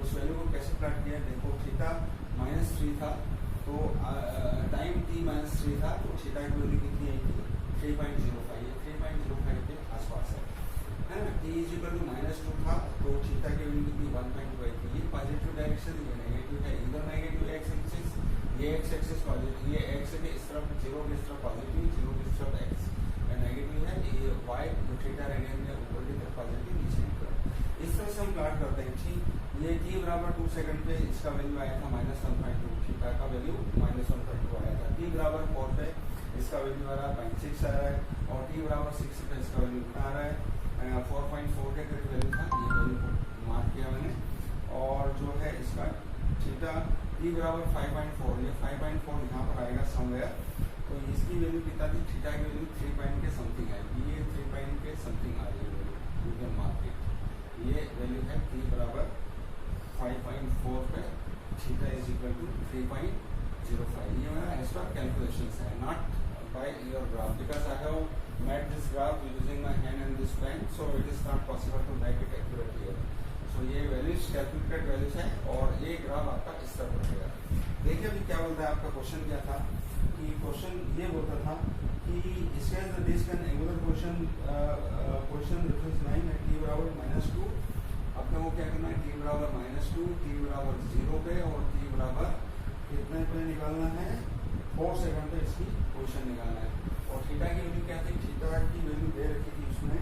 उस वैल्यू को कैसे प्लॉट किया, देखो थीटा -3 था, तो टाइम t -3 था, तो थीटा की वैल्यू कितनी आई थी, 3.05। ये 3.05 के आसपास है ना। t इज इक्वल टू -2 था, तो थीटा की वैल्यू कितनी 1.2 आई थी। ये पॉजिटिव डायरेक्शन, ये नेगेटिव है, इधर नेगेटिव x एक्सिस, ये x एक्सिस पॉजिटिव, ये x के इस तरफ 0 की तरफ पॉजिटिव, 0 की तरफ x नेगेटिव है, ये y जो थीटा रेडियन में ऊपर की तरफ पॉजिटिव, नीचे की तरफ। इस तरह से हम प्लॉट करते हैं। ठीक, ये t बराबर 2 सेकंड पे इसका वैल्यू आया था -1.2, थीटा का वैल्यू -1.2 आया था। t बराबर 4 पे इसका वैल्यू आ रहा है 0.6 आ रहा है, और t बराबर 6 पे इसका वैल्यू आ रहा है 4.4 के करीब वैल्यू था। ये वैल्यू को मार्क किया मैंने, और जो है इसका थीटा टी बराबर 5.4, ये 5.4 यहाँ पर आएगा समवेयर। तो इसकी वैल्यू कितना थी, थीटा की वैल्यू 3 पॉइंट के समथिंग आएगी, ये 3 पॉइंट के समथिंग आ रही है यू कैन मार्क इट। ये वैल्यू है टी बराबर 5.4 पे थीटा इज इक्वल टू 3.05। ये मेरा एज पर कैलकुलेशंस है, not by your graph, because I have made this graph using my hand and this pen, so it is not possible to make it accurate here. So ये values calculated values है और ये graph आपका इस तरह रहेगा। देखिए अभी क्या बोलता है, आपका क्वेश्चन क्या था कि क्वेश्चन ये बोलता था कि इसके disc and angular position reference line है टी बराबर -2। आपने वो क्या करना है, टी बराबर -2, टी बराबर 0 पे और टी बराबर कितने पे निकालना है, 4 सेकंड पे इसकी पोजीशन निकालना है। और थीटा की वैल्यू क्या थी, थीटा की वैल्यू दे रखी थी उसमें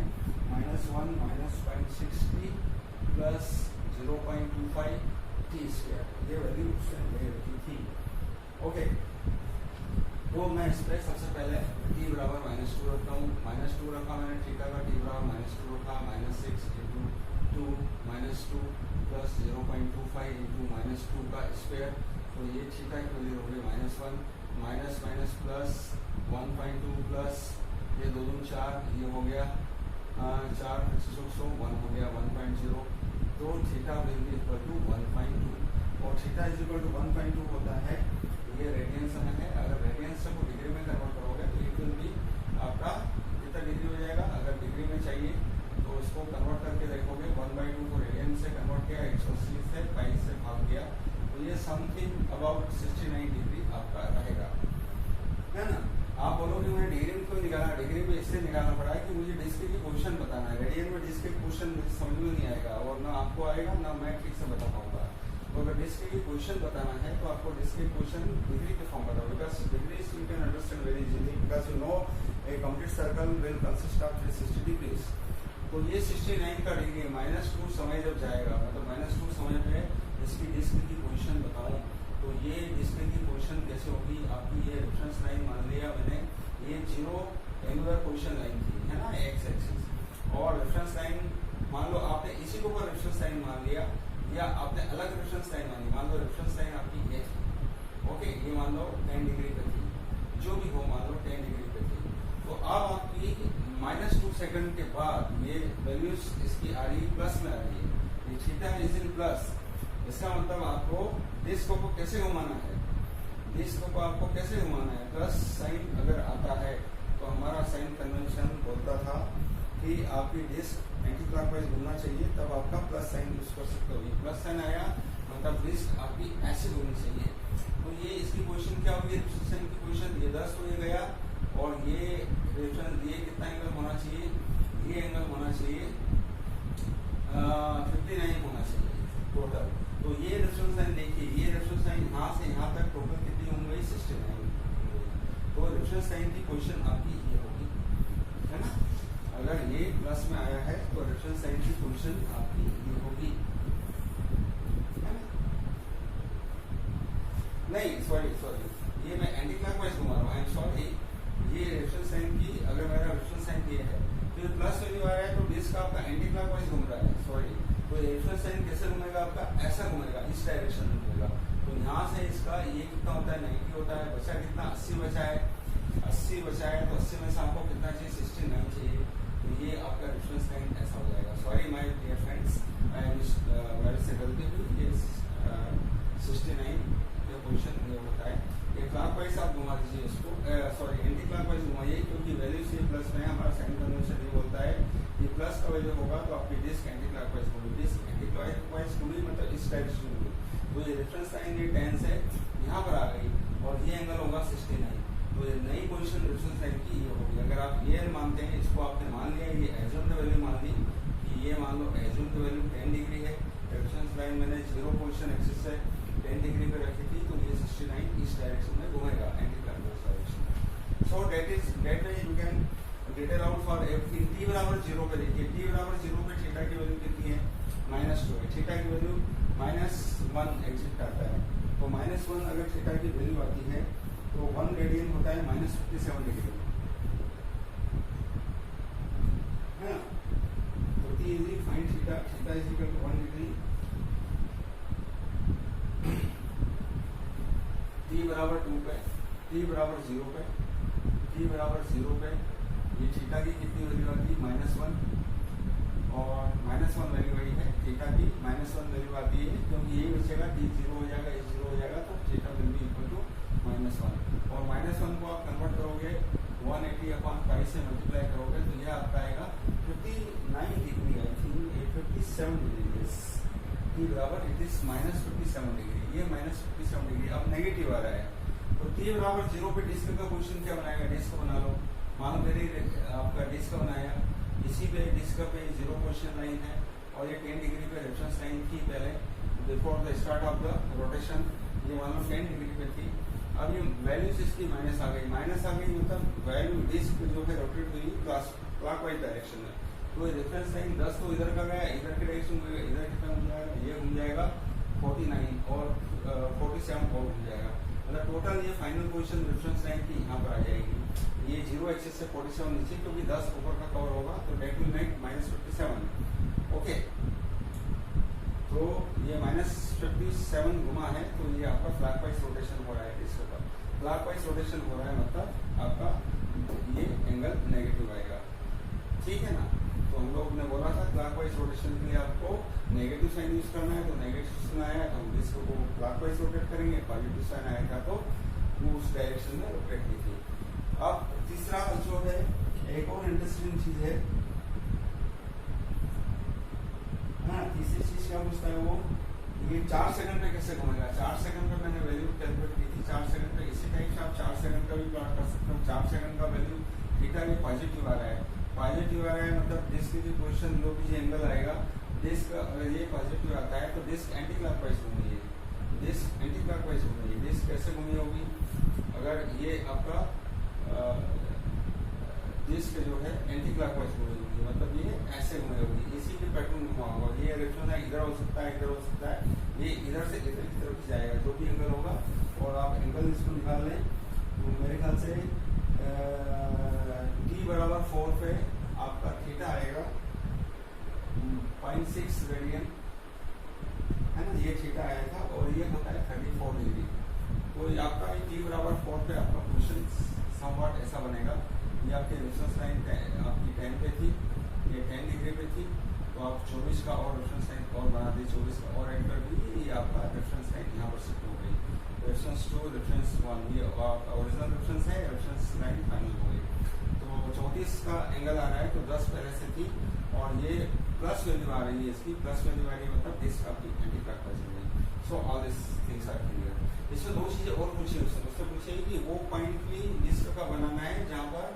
-1 -0.60 प्लस 0.25 टी स्क्वायर, ये वैल्यू उसने दे रखी थी। ओके, तो मैं इस पर सबसे पहले टी बराबर -2 रखता हूँ, -2 रखा मैंने थीटा का, टी बराबर -2 रखा, -6 इंटू 2 -2 प्लस 0.25 इंटू -2 का स्क्वायर। तो ये थीटा की वैल्यू हो गई -1 माइनस माइनस प्लस 1.2 प्लस ये 2 2 4, ये हो गया 4 1 हो गया 1.0। तो theta will be equal to 1.2 और थीटा इज इक्वल टू 1.2 होता है, ये रेडियंस में है। अगर रेडियंस को डिग्री में कन्वर्ट करोगे तो इट विल बी आपका कितना डिग्री हो जाएगा। अगर डिग्री में चाहिए तो इसको कन्वर्ट करके देखोगे, 1/2 को रेडियन से कन्वर्ट किया, 180 से पाई से भाग दिया, तो ये समथिंग अबाउट 69 डिग्री आपका रहेगा, है ना। आप बोलोगे मुझे डिग्री में क्यों निकालना, डिग्री में इससे निकालना पड़ा है कि मुझे डिस्क की पोजीशन बताना है। रेडियन में डिस्क की पोजीशन मुझे समझ में नहीं आएगा और ना आपको आएगा ना मैं ठीक से बता पाऊंगा। तो अगर डिस्क की पोजीशन बताना है तो आपको डिस्क की पोजीशन डिग्री के फॉर्म बताओ, because degree you can understand very easily, because you know A complete circle will consist of 360 degrees. तो ये 69 का डिग्री -2 समय जब जाएगा, मतलब -2 समय पे इसकी डिस्क की पोजीशन बताऊं तो ये डिस्क की पोजीशन कैसे होगी आपकी। ये रेफरेंस लाइन मान लिया मैंने, ये 0 एंगुलर पोजीशन लाइन थी, है ना, एक्स एक्सिस, और रेफरेंस लाइन मान लो आपने इसी को ऊपर रेफरेंस लाइन मान लिया या आपने अलग रेफरेंस लाइन मानी। मान लो रेफरेंस लाइन आपकी ये थी, ओके, ये मान लो 10 डिग्री पे थी, जो भी हो मान लो 10 डिग्री पे थी। तो अब आपकी -2 सेकंड के बाद ये वैल्यूज इसकी आ रही प्लस में आ रही है, ये थीटा इज इन प्लस। इसका मतलब आपको डिस्क को कैसे घुमाना है, डिस्क को आपको कैसे घुमाना है, प्लस साइन अगर आता है तो हमारा साइन कन्वेंशन बोलता था कि आपकी डिस्क एंटी क्लॉकवाइज घूमना चाहिए, तब आपका प्लस साइन यूज कर सकते हो। ये प्लस साइन आया मतलब डिस्क आपकी ऐसे घूमनी चाहिए। तो ये इसकी पोजीशन क्या होगी, रेफरेंस साइन की पोजीशन ये 10 हो गया और ये रेफरेंस ये कितना एंगल होना चाहिए, ये एंगल होना चाहिए 59 होना चाहिए टोटल। तो ये रेफरेंस लाइन देखिए, ये रेफरेंस लाइन यहाँ से यहाँ तक टोटल कितनी हो गई 69। तो रेफरेंस लाइन की पोजीशन आपकी ये होगी, है ना। अगर ये प्लस में आया है तो रेफरेंस लाइन की पोजीशन आपकी ये होगी, है ना। नहीं सॉरी ये मैं एंटी क्लॉकवाइज घुमा रहा हूँ, आई एम सॉरी। ये रेफरेंस लाइन की अगर मेरा रेफरेंस लाइन ये है तो प्लस वैल्यू आ रहा है तो डिस्क आपका एंटी क्लॉकवाइज घूम रहा है, सॉरी। तो रेफरेंस लाइन कैसे घूमेगा आपका, ऐसा घूमेगा, इस डायरेक्शन में घूमेगा। तो यहाँ से इसका ये कितना होता है 90 होता है, बचा कितना 80 बचा है, 80 बचा है तो 80 में से आपको कितना चाहिए 69 चाहिए। तो ये आपका रेफरेंस लाइन ऐसा हो जाएगा। सॉरी माय डियर फ्रेंड्स, मेरे से गलती हुई, ये 69 का पोजीशन ये होता है। ये क्लॉकवाइज आप घुमा दीजिए इसको, सॉरी एंटी क्लॉकवाइज घुमाइए, क्योंकि वैल्यू से प्लस में हमारा साइन कन्वेंशन ये बोलता है कि प्लस का वैल्यू होगा तो आपकी डिस्क एंटी क्लॉकवाइज होगी, डिस्क एंटी क्लॉकवाइज होगी मतलब इस डायरेक्शन में होगी। तो ये रेफरेंस लाइन ये 10 से यहाँ पर आ गई और ये एंगल होगा 69। तो ये नई पोजीशन रेफरेंस लाइन की ये होगी। अगर आप ये मानते हैं, इसको आपने मान लिया, ये एज्यूम्ड वैल्यू मान ली कि ये मान लो एज्यूम्ड वैल्यू 10 डिग्री है, रेफरेंस लाइन मैंने 0 पोजीशन एक्सिस से 10 डिग्री पे रखी थी, तो ये 69 इस डायरेक्शन में घूमेगा, anti clockwise direction. So that way you can detail out for T बराबर 0 पे देखिए, टी बराबर 0 पे थीटा की वैल्यू कितनी है -2 है, थीटा की वैल्यू -1 एग्जिट आता है। तो -1 अगर थीटा की वैल्यू आती है तो 1 रेडियन होता है -57 डिग्री, है ना। तो easy find theta, theta is equal to 1 degree T बराबर 0 पे, टी बराबर 0 पे ये थीटा की कितनी वैल्यू आती है -1, और -1 वैल्यू वही है थीटा की -1 वैल्यू आती है, क्योंकि यही बचेगा, टी 0 हो जाएगा, ये 0 हो जाएगा, तो theta will be equal to -1, और -1 को आप कन्वर्ट करोगे 180/5 से मल्टीप्लाई करोगे तो यह आपका आएगा 59 degree, I think 57 degree, T बराबर इट इज -57 डिग्री, ये -57 डिग्री। अब नेगेटिव आ रहा है, तो टी बराबर 0 पे डिस्क का पोजीशन क्या बनाएगा, डिस्क बना लो, मान लो मेरी आपका डिस्क बनाया, इसी पे डिस्क पे 0 पोजीशन लाइन है, और ये 10 डिग्री पे रेफरेंस लाइन थी पहले before the start of the rotation, ये मान लो 10 डिग्री पे थी। अब ये वैल्यूज इसकी माइनस आ गई, मतलब वैल्यू डिस्क जो है रोटेट हुई क्लॉकवाइज डायरेक्शन में, तो रेफरेंस लाइन 10 तो इधर का गया, इधर के डायरेक्शन में, इधर कितना घूम जाएगा, ये घूम जाएगा 49 और 47 और घूम जाएगा, मतलब टोटल ये फाइनल पोजीशन रेफरेंस लाइन की यहाँ पर आ जाएगी। ये 0 एक्सिस से 47 नीचे, क्योंकि 10 ऊपर का कवर होगा, तो डेट विल मेक -57। ओके, तो ये -57 घुमा है, तो ये आपका क्लॉकवाइज रोटेशन हो रहा है, डिस्क का क्लॉकवाइज रोटेशन हो रहा है, मतलब आपका ये एंगल नेगेटिव आएगा, ठीक है ना। तो हम लोग ने बोला था क्लॉकवाइज रोटेशन के लिए आपको नेगेटिव साइन यूज करना है, तो नेगेटिव साइन आया तो हम डिस्क को क्लॉकवाइज रोटेट करेंगे, पॉजिटिव साइन आएगा तो उस डायरेक्शन में रोटेट कीजिए। अब तीसरा जो है, एक और इंटरेस्टिंग चीज है, हाँ, तीसरी चीज क्या पूछता है वो, ये 4 सेकंड पे कैसे घूमेगा। 4 सेकंड पे मैंने वैल्यू कैलकुलेट की थी, 4 सेकंड पे इसी टाइप से आप 4 सेकंड का भी प्लॉट कर सकते हो। 4 सेकंड का वैल्यू थीटा भी पॉजिटिव आ रहा है, पॉजिटिव आ रहा है, मतलब डिस्क की पोजीशन जो भी एंगल आएगा, डिस्क अगर ये पॉजिटिव आता है तो डिस्क एंटी क्लॉकवाइज घूमी है, डिस्क एंटी क्लॉकवाइज घूमी है। डिस्क कैसे घूमी होगी, अगर ये आपका डिस्क जो है एंटी क्लॉकवाइज घूमी होगी, मतलब ये ऐसे घूमी होगी, इसी के पैटर्न घुमा होगा। ये रेफरेंस है, इधर हो सकता है, इधर हो सकता है, ये इधर से इधर की तरफ जाएगा, जो भी एंगल होगा। और आप एंगल इसको निकाल लें तो मेरे ख्याल से टी बराबर 4 पे आपका थीटा आएगा 0.6 रेडियन, है ना, ये थीटा आया था, और ये होता है 34 डिग्री। तो ये आपका टी बराबर 4 पे आपका पोजीशन समवॉट ऐसा बनेगा। ये आपकी रेफरेंस लाइन आपकी 10 पे थी, ये 10 डिग्री पे थी, तो आप 24 का और रेफरेंस लाइन और बना दी, 24 का और ऐड कर दी, ये आपका रेफरेंस लाइन यहाँ पर शिफ्ट हो गई, रेफरेंस 2 रेफरेंस 1, ये ओरिजिनल रेफरेंस है, रेफरेंस लाइन फाइनल हो गई। तो 34 का एंगल आ रहा है, तो 10 पहले से थी, और ये प्लस वैल्यू आ रही है, इसकी प्लस वैल्यू आ रही है, मतलब डिस्क आपकी एंटी क्लॉकवाइज हो गई। So all this things are clear. इसमें 2 चीजें और पूछी उससे पूछे कि वो पॉइंट भी डिस्क का बनाना है जहाँ पर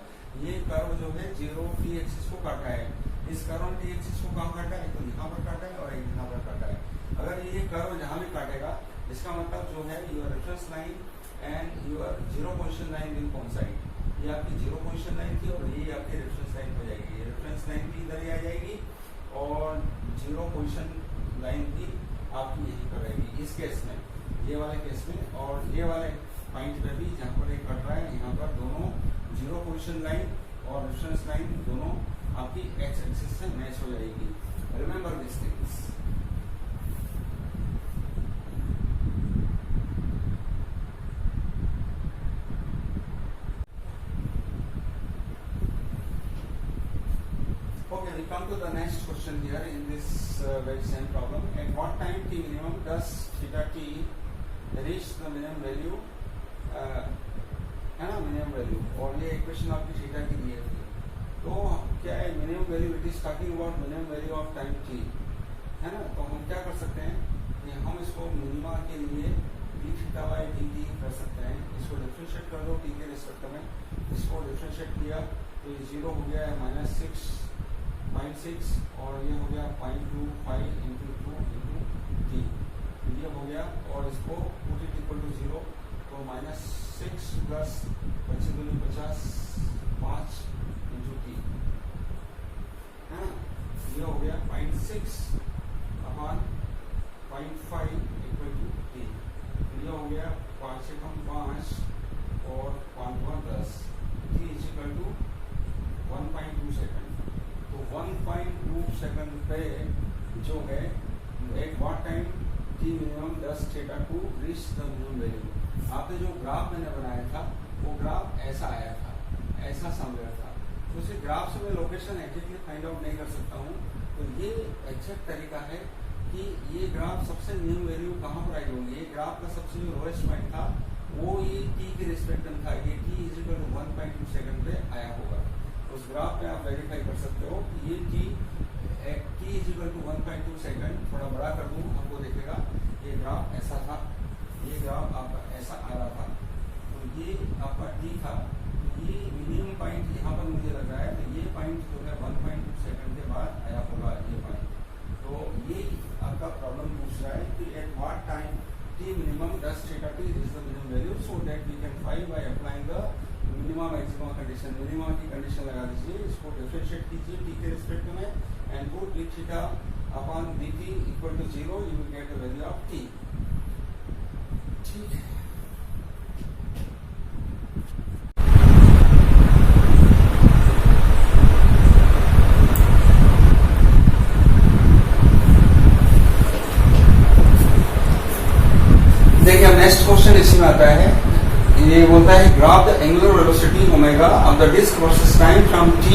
ये कर्व जो है 0 टी एक्सिस को काटा है। इस कर्व टी एक्सिस को कहाँ काटा है, तो यहाँ पर काटा है और यहाँ पर काटा है। अगर ये कर्व जहाँ भी काटेगा, इसका मतलब जो है your reference line and your 0 position line will coincide. ये आपकी 0 पोजीशन लाइन थी और ये आपकी रेफरेंस लाइन हो जाएगी। रेफरेंस लाइन भी इधर ही आ जाएगी और 0 पोजीशन लाइन भी आपकी यहीं पर रहेगी इस केस में, ये वाले केस में। और ये वाले पॉइंट पे भी जहाँ पर एक कट रहा है, यहाँ पर दोनों 0 पोजीशन लाइन और रेफरेंस लाइन दोनों आपकी एक्स एक्सिस से मैच हो जाएगी। Remember this things. Okay, we come to the next question here in this very same problem. At what time t minimum does theta t reach the minimum value? है ना, minimum value. और ये equation आपकी theta की दी थी, तो क्या है minimum value, it is talking about minimum value of time t, है ना। तो हम क्या कर सकते हैं कि हम इसको मिनिमा के लिए d थीटा बाई dt कर सकते हैं। इसको डिफरेंशिएट कर दो t के रिस्पेक्ट में, इसको डिफरेंशिएट किया तो ये 0 हो गया है -6.6 और ये हो गया 0.25 इंटू 2 इंटू t, ये हो गया। और इसको पुट इट इक्वल टू 0, तो -6 प्लस 50 5 इंटू t, है ना, ये हो गया 0.6 अपॉन 0.5 इक्वल टू t, ये हो गया 5 से कम 5 और 5 10, t is equal to 1.2 second. तो 1.2 सेकंड पे जो है at what time T minimum 10 theta to reach the minimum value. आपने जो ग्राफ मैंने बनाया था वो ग्राफ ऐसा आया था, ऐसा समवेयर था। तो उसी ग्राफ से मैं लोकेशन एक्जेक्टली फाइंड आउट नहीं कर सकता हूँ। तो ये एग्जैक्ट तरीका है कि ये ग्राफ सबसे न्यू वैल्यू कहाँ पर आई होगी। ये ग्राफ का सबसे जो लोएस्ट पॉइंट था वो ये t के रिस्पेक्ट में था, ये t is equal to 1.2 second पे आया होगा। उस ग्राफ में आप वेरीफाई कर सकते हो कि ये t is equal to 1.2 second. थोड़ा बड़ा कर दूं आपको दिखेगा। ये ग्राफ ऐसा था, ये ग्राफ आपका ऐसा आ रहा था, तो ये आपका t था। ये मिनिमम पॉइंट यहाँ पर मुझे लग रहा है, तो ये पॉइंट जो है 1.2 सेकंड के बाद आया होगा ये पॉइंट। तो ये आपका प्रॉब्लम पूछ रहा है कि eight what time t minimum does theta t is the minimum value, so that we can find by applying the minimum maximum condition। minimum की कंडीशन लगा दीजिए, इसको डिफरेंशिएट कीजिए t के रिस्पेक्ट में and put d theta upon dt equal to 0, you will get the value of t। ठीक है। देखिए नेक्स्ट क्वेश्चन इसमें आता है, ये बोलता है graph the angular velocity omega of the disc versus time from t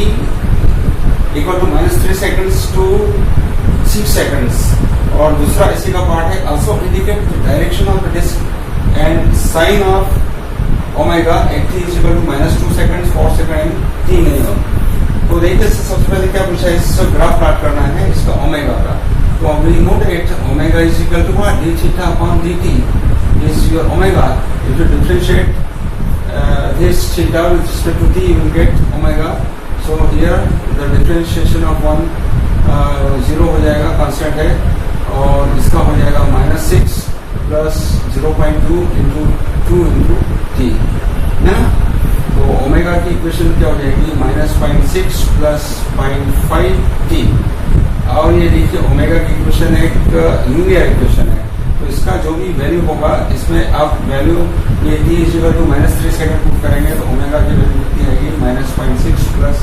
equal to -3 seconds to 6 seconds. और दूसरा इसी का पार्ट है, also indicate the direction of the disc and sign of omega at t is equal to -2 seconds 4 second t minimum. तो देखिए सबसे पहले क्या पूछा है, इसका ग्राफ प्लॉट करना है इसका ओमेगा का। तो we know that omega is equal to what, d theta upon dt is your omega. If you differentiate this theta with respect to t, you will get omega. So here the differentiation of one 0 हो जाएगा, constant है, और इसका हो जाएगा -6 plus 0.2 into 2 into t, है ना। तो ओमेगा की इक्वेशन क्या हो जाएगी, -0.6 प्लस 0.5 t। और ये देखिए ओमेगा की इक्वेशन एक लीनियर इक्वेशन है, तो इसका जो भी वैल्यू होगा इसमें आप वैल्यू ये t is equal to -3 second put करेंगे तो ओमेगा की वैल्यू कितनी आएगी, -0.6 plus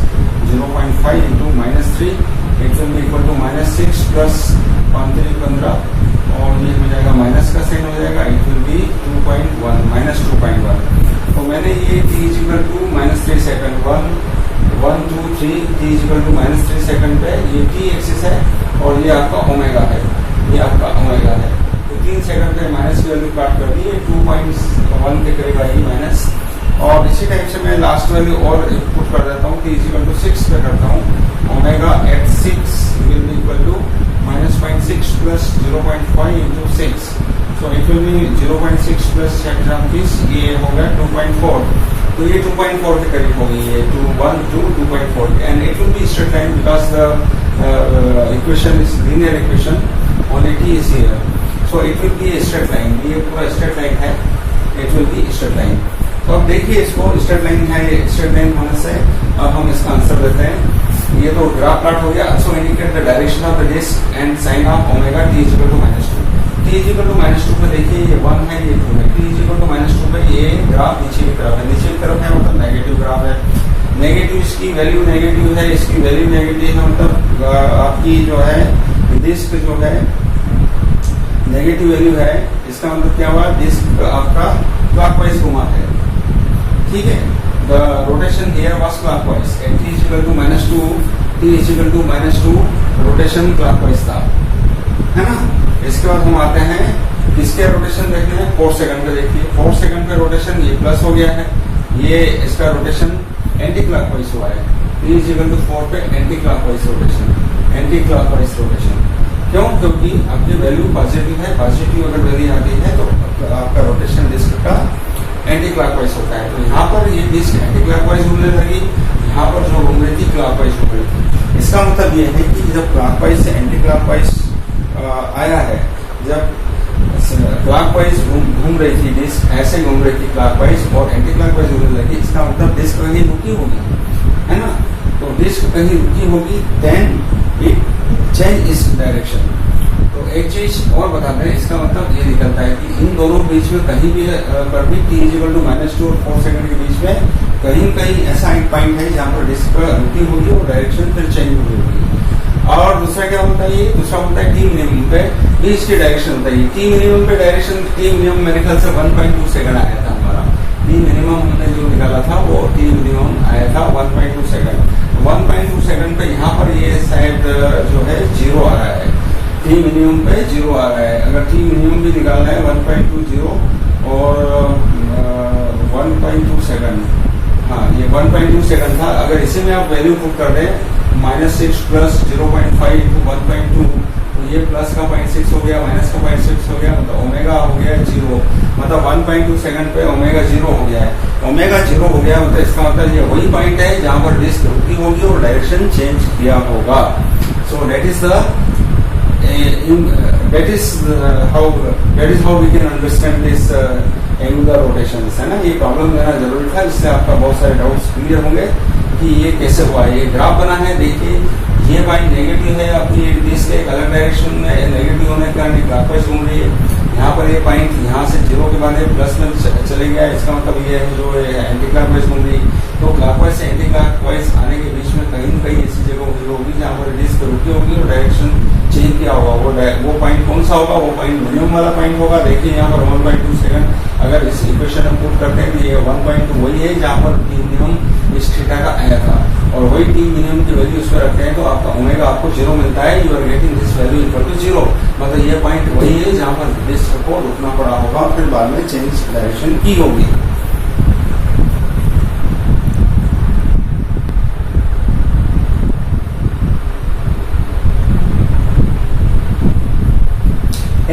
0.5 into -3, it will be equal to -6 plus 15 और ये हो जाएगा माइनस का साइन हो जाएगा, इट विल बी 2.1 -2.1। तो मैंने ये t is equal to -3 second 1 2 3 t is equal to -3 second पे ये t एक्सिस है और ये आपका ओमेगा है, ये आपका ओमेगा है। 3 सेकंड पे माइनस की वैल्यू प्लॉट कर दी है, 2.1 के करीब आई माइनस। और इसी टाइप से मैं लास्ट वैल्यू और पुट कर देता हूँ, t इज इक्वल टू 6 पे करता हूँ, omega at 6 will be equal to -0.6 plus 0.5 into 6, so it will be 0.6 plus ये हो गया 2.4। तो ये 2.4 के करीब होगी, ये 2.1 to 2.4, and it will be straight line because the equation is linear equation, only t is here, so it will be straight line. ये पूरा स्ट्रेट लाइन है, it will be straight line. तो अब देखिए इसको स्ट्रेट लाइन है, straight line होने से अब हम इसका आंसर देते हैं। ये तो ग्राफ प्लॉट हो गया, so indicate the direction of the disc and sign of omega t is equal to -2। t is equal to -2 पे देखिए ये 1 है, ये 2 है, t इज इक्वल टू -2 पे ये ग्राफ नीचे की तरफ है, नीचे की तरफ है मतलब नेगेटिव ग्राफ है, नेगेटिव इसकी वैल्यू नेगेटिव है, इसकी वैल्यू नेगेटिव है, मतलब आपकी जो है डिस्क जो है नेगेटिव वैल्यू है, इसका मतलब क्या हुआ, डिस्क आपका क्लॉकवाइज घुमा है, ठीक है। The rotation here was clockwise and t is equal to -2, t is equal to -2 rotation clockwise था, है ना। इसके बाद हम आते हैं किसके रोटेशन देखने हैं, 4 सेकंड पे देखिए, 4 सेकंड पे रोटेशन ये प्लस हो गया है, ये इसका रोटेशन एंटी क्लॉकवाइज हुआ है, t इज इक्वल टू 4 पे एंटी क्लॉकवाइज रोटेशन, क्यों, क्योंकि आपकी वैल्यू पॉजिटिव है, पॉजिटिव अगर वैल्यू आती है तो आपका रोटेशन डिस्क का एंटी क्लॉकवाइज होता है। तो यहाँ पर ये डिस्क एंटी क्लॉकवाइज घूमने लगी, यहाँ पर जो घूम रही थी क्लॉकवाइज घूम रही थी। इसका मतलब ये है कि जब क्लॉकवाइज से एंटी क्लॉकवाइज आया है, जब क्लॉकवाइज घूम रही थी डिस्क, ऐसे घूम रही थी क्लॉकवाइज और एंटी क्लॉकवाइज घूमने लगी, इसका मतलब डिस्क कहीं रुकी होगी, है ना। तो डिस्क कहीं रुकी होगी, देन इट चेंज इस डायरेक्शन। तो एक चीज और बता दें, इसका मतलब ये निकलता है कि इन दोनों बीच में कहीं भी पर भी t इज इक्वल टू -2 और 4 सेकंड के बीच में कहीं ऐसा एक पॉइंट है जहाँ पर डिस्क रुकी होगी और डायरेक्शन फिर चेंज हुई होगी। और दूसरा क्या होता है, ये दूसरा होता है t मिनिमम पे बीच की डायरेक्शन होता है, t मिनिमम पे डायरेक्शन, t मिनिमम मेरे ख्याल से 1.2 सेकंड आया था हमारा, टी मिनिमम हमने जो निकाला था वो टी मिनिमम आया था 1.2 सेकंड। 1.2 सेकंड पे यहाँ पर ये शायद जो है 0 आ रहा है, टी मिनिमम पे 0 आ रहा है। अगर टी मिनिमम भी निकालना है 1.20 और 1.2 सेकंड, हाँ ये 1.2 सेकंड था। अगर इसी में आप वैल्यू पुट कर दें -6 प्लस 0.5 टू 1.2, तो ये प्लस का 0.6 हो गया, माइनस का 0.6 हो गया, मतलब ओमेगा हो गया 0, मतलब 1.2 सेकंड पे ओमेगा 0 हो गया है। ओमेगा 0 हो गया मतलब इसका मतलब ये वही पॉइंट है जहां पर डिस्क रुकी होगी और डायरेक्शन चेंज किया होगा। So that is how we can understand this angular rotation, है ना। ये प्रॉब्लम लेना जरूरी था, इससे आपका बहुत सारे डाउट्स क्लियर होंगे कि ये कैसे हुआ। ये ग्राफ बना है, देखिए ये पॉइंट नेगेटिव है, अपनी डिस्क एक अलग डायरेक्शन में नेगेटिव होने के कारण क्लॉकवाइज घूम रही है। यहाँ पर ये पॉइंट यहाँ से 0 के बाद प्लस में चले गया, इसका मतलब ये है जो एंटी क्लॉकवाइज घूम रही। तो क्लॉकवाइज से एंटी क्लॉकवाइज आने के बीच में कहीं न कहीं ऐसी जगह होगी जहाँ पर डिस्क रुकी होगी और डायरेक्शन चेंज किया होगा। वो पॉइंट कौन सा होगा? वो पॉइंट मिनिमम वाला पॉइंट होगा। देखिए यहाँ पर 1.2 सेकंड अगर इस इक्वेशन में पुट करते हैं कि ये 1.2 वही है जहाँ पर टी मिनिमम इस थीटा का आया था, और वही टी मिनिमम की वैल्यू उसमें रखते हैं तो आपका ओमेगा आपको 0 मिलता है। You are getting this value equal to 0, मतलब ये पॉइंट वही है जहाँ पर डिस्क को रुकना पड़ा होगा और फिर बाद में चेंज डायरेक्शन की होगी।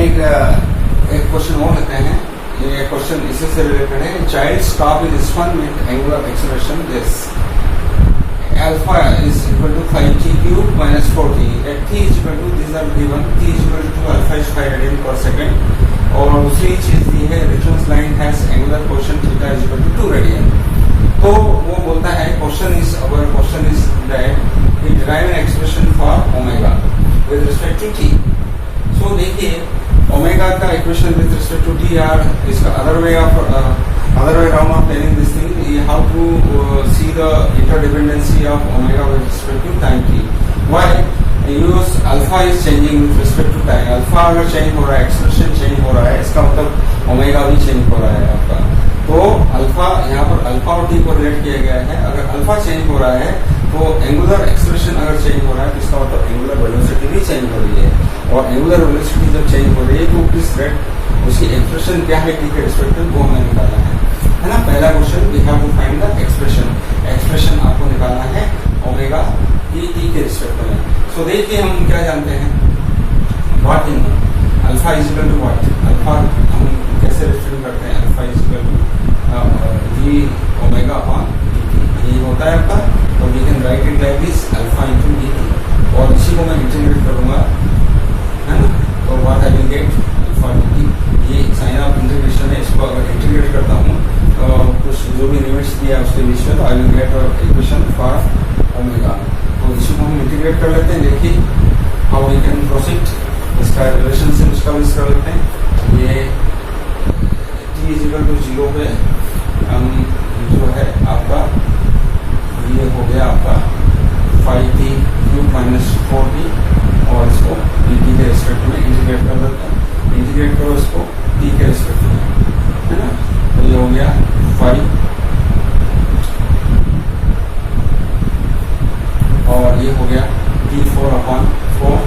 एक क्वेश्चन और लेते हैं, ये क्वेश्चन इसी से रिलेटेड है। Child stop is spun with angular acceleration this alpha is equal to 5t cube minus 4t at t is equal to, these are given, t is equal to alpha is 5 radian per second। और दूसरी चीज दी है reference line has angular portion theta is equal to 2 radian. तो वो बोलता है question is that we derive an expression for omega with respect to t. सो देखिए ओमेगा का equation with respect to t are इसका other way around of telling this thing, how to see the interdependency of omega with respect to time t. Why? Use alpha is changing with respect to time. Alpha अगर change हो रहा है, expression change हो रहा है, इसका मतलब omega भी चेंज हो रहा है आपका। तो अल्फा यहाँ पर अल्फा और टी को रिलेट किया गया है। अगर अल्फा चेंज हो रहा है तो एंगुलर एक्सप्रेशन अगर चेंज हो रहा है तो इसका मतलब एंगुलर वेलोसिटी भी चेंज हो रही है, और एंगुलर वेलोसिटी जब चेंज हो रही है तो किस रेट उसकी एक्सप्रेशन क्या है टी के रिस्पेक्ट में, वो हमें निकालना है ना। पहला question we have to find the expression आपको निकालना है ओमेगा टी के रिस्पेक्ट में। सो देखिए हम क्या जानते हैं, what in alpha is equal to what, alpha हम कैसे रिप्रेजेंट करते हैं, alpha is equal to we omega upon t, ये होता है आपका। तो we can write it like this alpha into t, और इसी को मैं इंटीग्रेट करूंगा, है ना। तो what I will get alpha t, ये साइन ऑफ इंटीग्रेशन है। इसको अगर इंटीग्रेट करता हूँ कुछ जो भी लिमिट्स दिया उसके बीच में, तो आई will get equation for omega. तो इसी को हम इंटीग्रेट कर लेते हैं। देखिए हाउ वी कैन प्रोसीड, इसका रिलेशनशिप एस्टैब्लिश कर लेते हैं। ये t इज इक्वल टू 0 पे हम जो है आपका ये हो गया आपका 5t क्यूब माइनस 4t, और इसको dt के रिस्पेक्ट में इंटीग्रेट कर देते हैं। इंटीग्रेट करो इसको t के रिस्पेक्ट में, है ना। तो ये हो गया 5, और ये हो गया t4 upon 4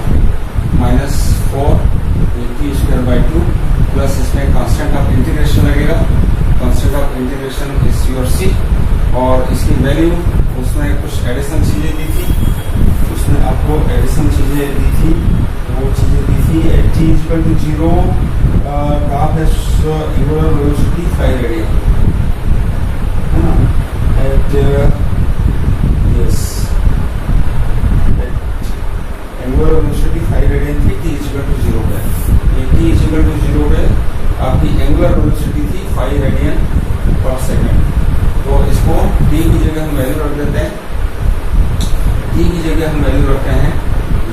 minus 4 t square by 2 plus इसमें कांस्टेंट ऑफ इंटीग्रेशन लगेगा। Constant of integration is your c, और इसकी वैल्यू उसने कुछ एडिशनल चीजें दी थी, उसने आपको एडिशनल चीजें दी थी, वो चीजें दी थी t इक्वल टू 0 ग्राफ है एंगुलर वेलोसिटी 5 रेडियन, है ना। At yes angular velocity 5 radian थी, t इक्वल टू 0 पे। ये t इक्वल टू 0 पे आपकी एंगुलर वेलोसिटी थी 5 रेडियन पर सेकंड। तो इसको t की जगह हम वैल्यू रख देते हैं, t की जगह हम वैल्यू रखते हैं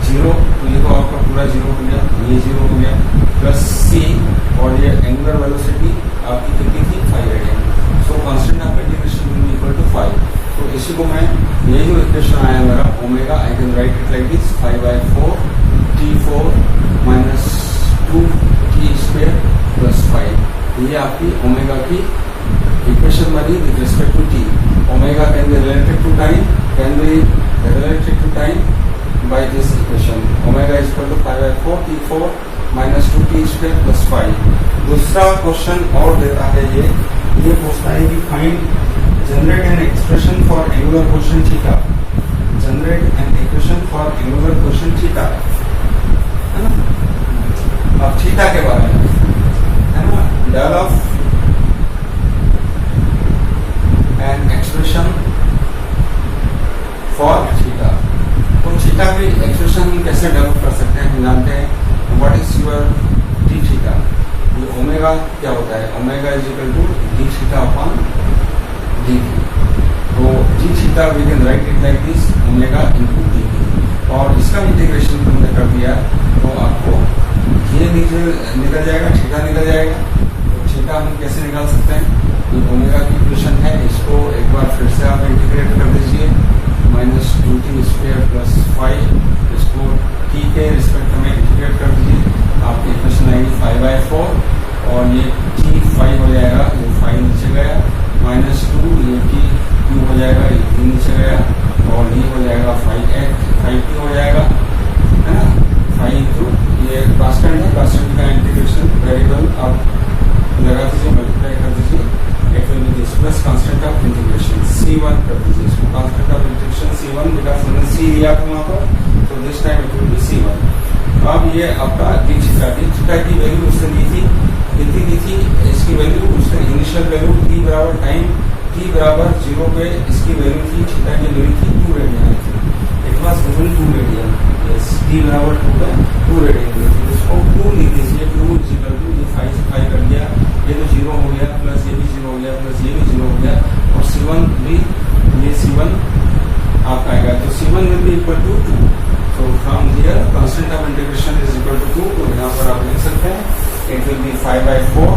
0, तो ये तो आपका पूरा 0 हो गया, ये 0 हो गया, प्लस c, और ये एंगुलर वेलोसिटी आपकी कितनी थी 5 radian. So constant of integration will be equal to 5। तो इसी को मैं, ये जो इक्वेशन आया मेरा omega, I can write it like this 5/4 t4 minus 2 t square plus 5। ये आपकी ओमेगा की equation money with respect to t. Omega can be related to time by this equation. Omega is equal to 5/4 t4 minus 2t square plus 5. दूसरा question और देता है ये पूछता है कि find generate an expression for angular question theta. Generate an equation for angular question theta, है ना. अब थीटा के बारे में है ना, develop an expression for theta. तो थीटा की एक्सप्रेशन हम कैसे डेवलप कर सकते हैं, हम जानते हैं what is your d theta. ये ओमेगा क्या होता है, omega is equal to d theta upon d t. तो d theta we can write it like this, omega into D T. और इसका इंटीग्रेशन तुमने कर दिया तो आपको ये निकल जाएगा, थीटा निकल जाएगा. तो थीटा हम कैसे निकाल सकते हैं, ये ओमेगा की इक्वेशन है, इसको एक बार फिर से आप इंटीग्रेट कर दीजिए. माइनस 2t स्क्वायर प्लस 5, इसको t के रिस्पेक्ट में इंटीग्रेट कर दीजिए. आपकी इक्वेशन आएगी 5/4 और ये t 5 हो जाएगा, ये 5 नीचे गया, माइनस 2 ये t 2 हो जाएगा, ये 3 नीचे गया और ये हो जाएगा 5t हो जाएगा, है ना. 5 इंटू ये कांस्टेंट है, कांस्टेंट का इंटीग्रेशन वेरिएबल आप लगा दीजिए, मल्टीप्लाई कर दीजिए. It will B this plus constant of integration c1 कर दीजिए. इसको constant of integration c1 because हमने c लिया था वहां पर, तो this time it will B c1. अब ये आपका डी थीटा की वैल्यू उसने दी थी, कितनी दी थी, इसकी वैल्यू उसने इनिशियल वैल्यू t बराबर टाइम t बराबर 0 पे इसकी वैल्यू थी, थीटा की वैल्यू थी 2 रेडियन थी. It was given 2 radian. Yes, t बराबर 2 पे 2 रेडियन. इसको 2 लिख दीजिए. 2 इज इक्वल टू ये 5 से 5 कर दिया, ये तो 0 हो गया, प्लस ये भी 0 हो गया, प्लस ये भी 0 हो गया और c1 भी, ये c1 आपका आएगा. तो c1 will be equal to 2. So from here constant of integration is equal to 2. तो यहाँ पर आप लिख सकते हैं it will be 5/4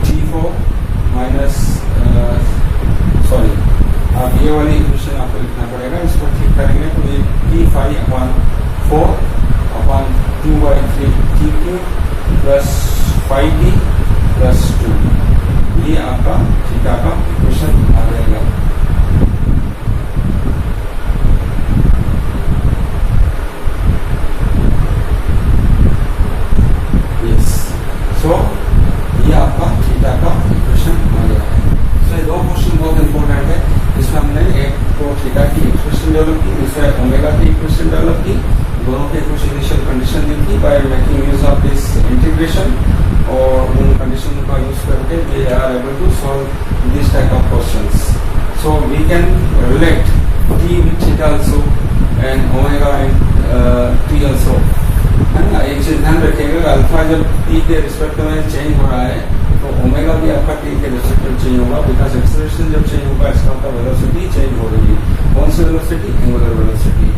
t4 minus sorry आप ये वाली इक्वेशन आपको लिखना पड़ेगा. इसको ठीक करेंगे तो ये t5/4 upon 2/3 t3 plus 5t plus 2, ये आपका थीटा का इक्वेशन आ जाएगा. तो ये आपका थीटा का इक्वेशन आ गया है. तो ये 2 क्वेश्चन बहुत इंपॉर्टेंट है. इसमें हमने एक तो थीटा की इक्वेशन डेवलप की, दूसरा ओमेगा की इक्वेशन डेवलप की. दोनों के कुछ इनिशियल कंडीशन दी थी by making use of this integration, और उन कंडीशन का यूज करके we are able to solve this type of questions. So we can relate t with theta also and omega and t also. है ना. एक चीज ध्यान रखिएगा, अल्फा जब t के रिस्पेक्ट में चेंज हो रहा है तो ओमेगा भी आपका t के रिस्पेक्ट में चेंज होगा, बिकॉज एक्सेलरेशन जब चेंज होगा इसका मतलब वेलोसिटी चेंज हो रही है. कौन सी वेलोसिटी, एंगुलर वेलोसिटी.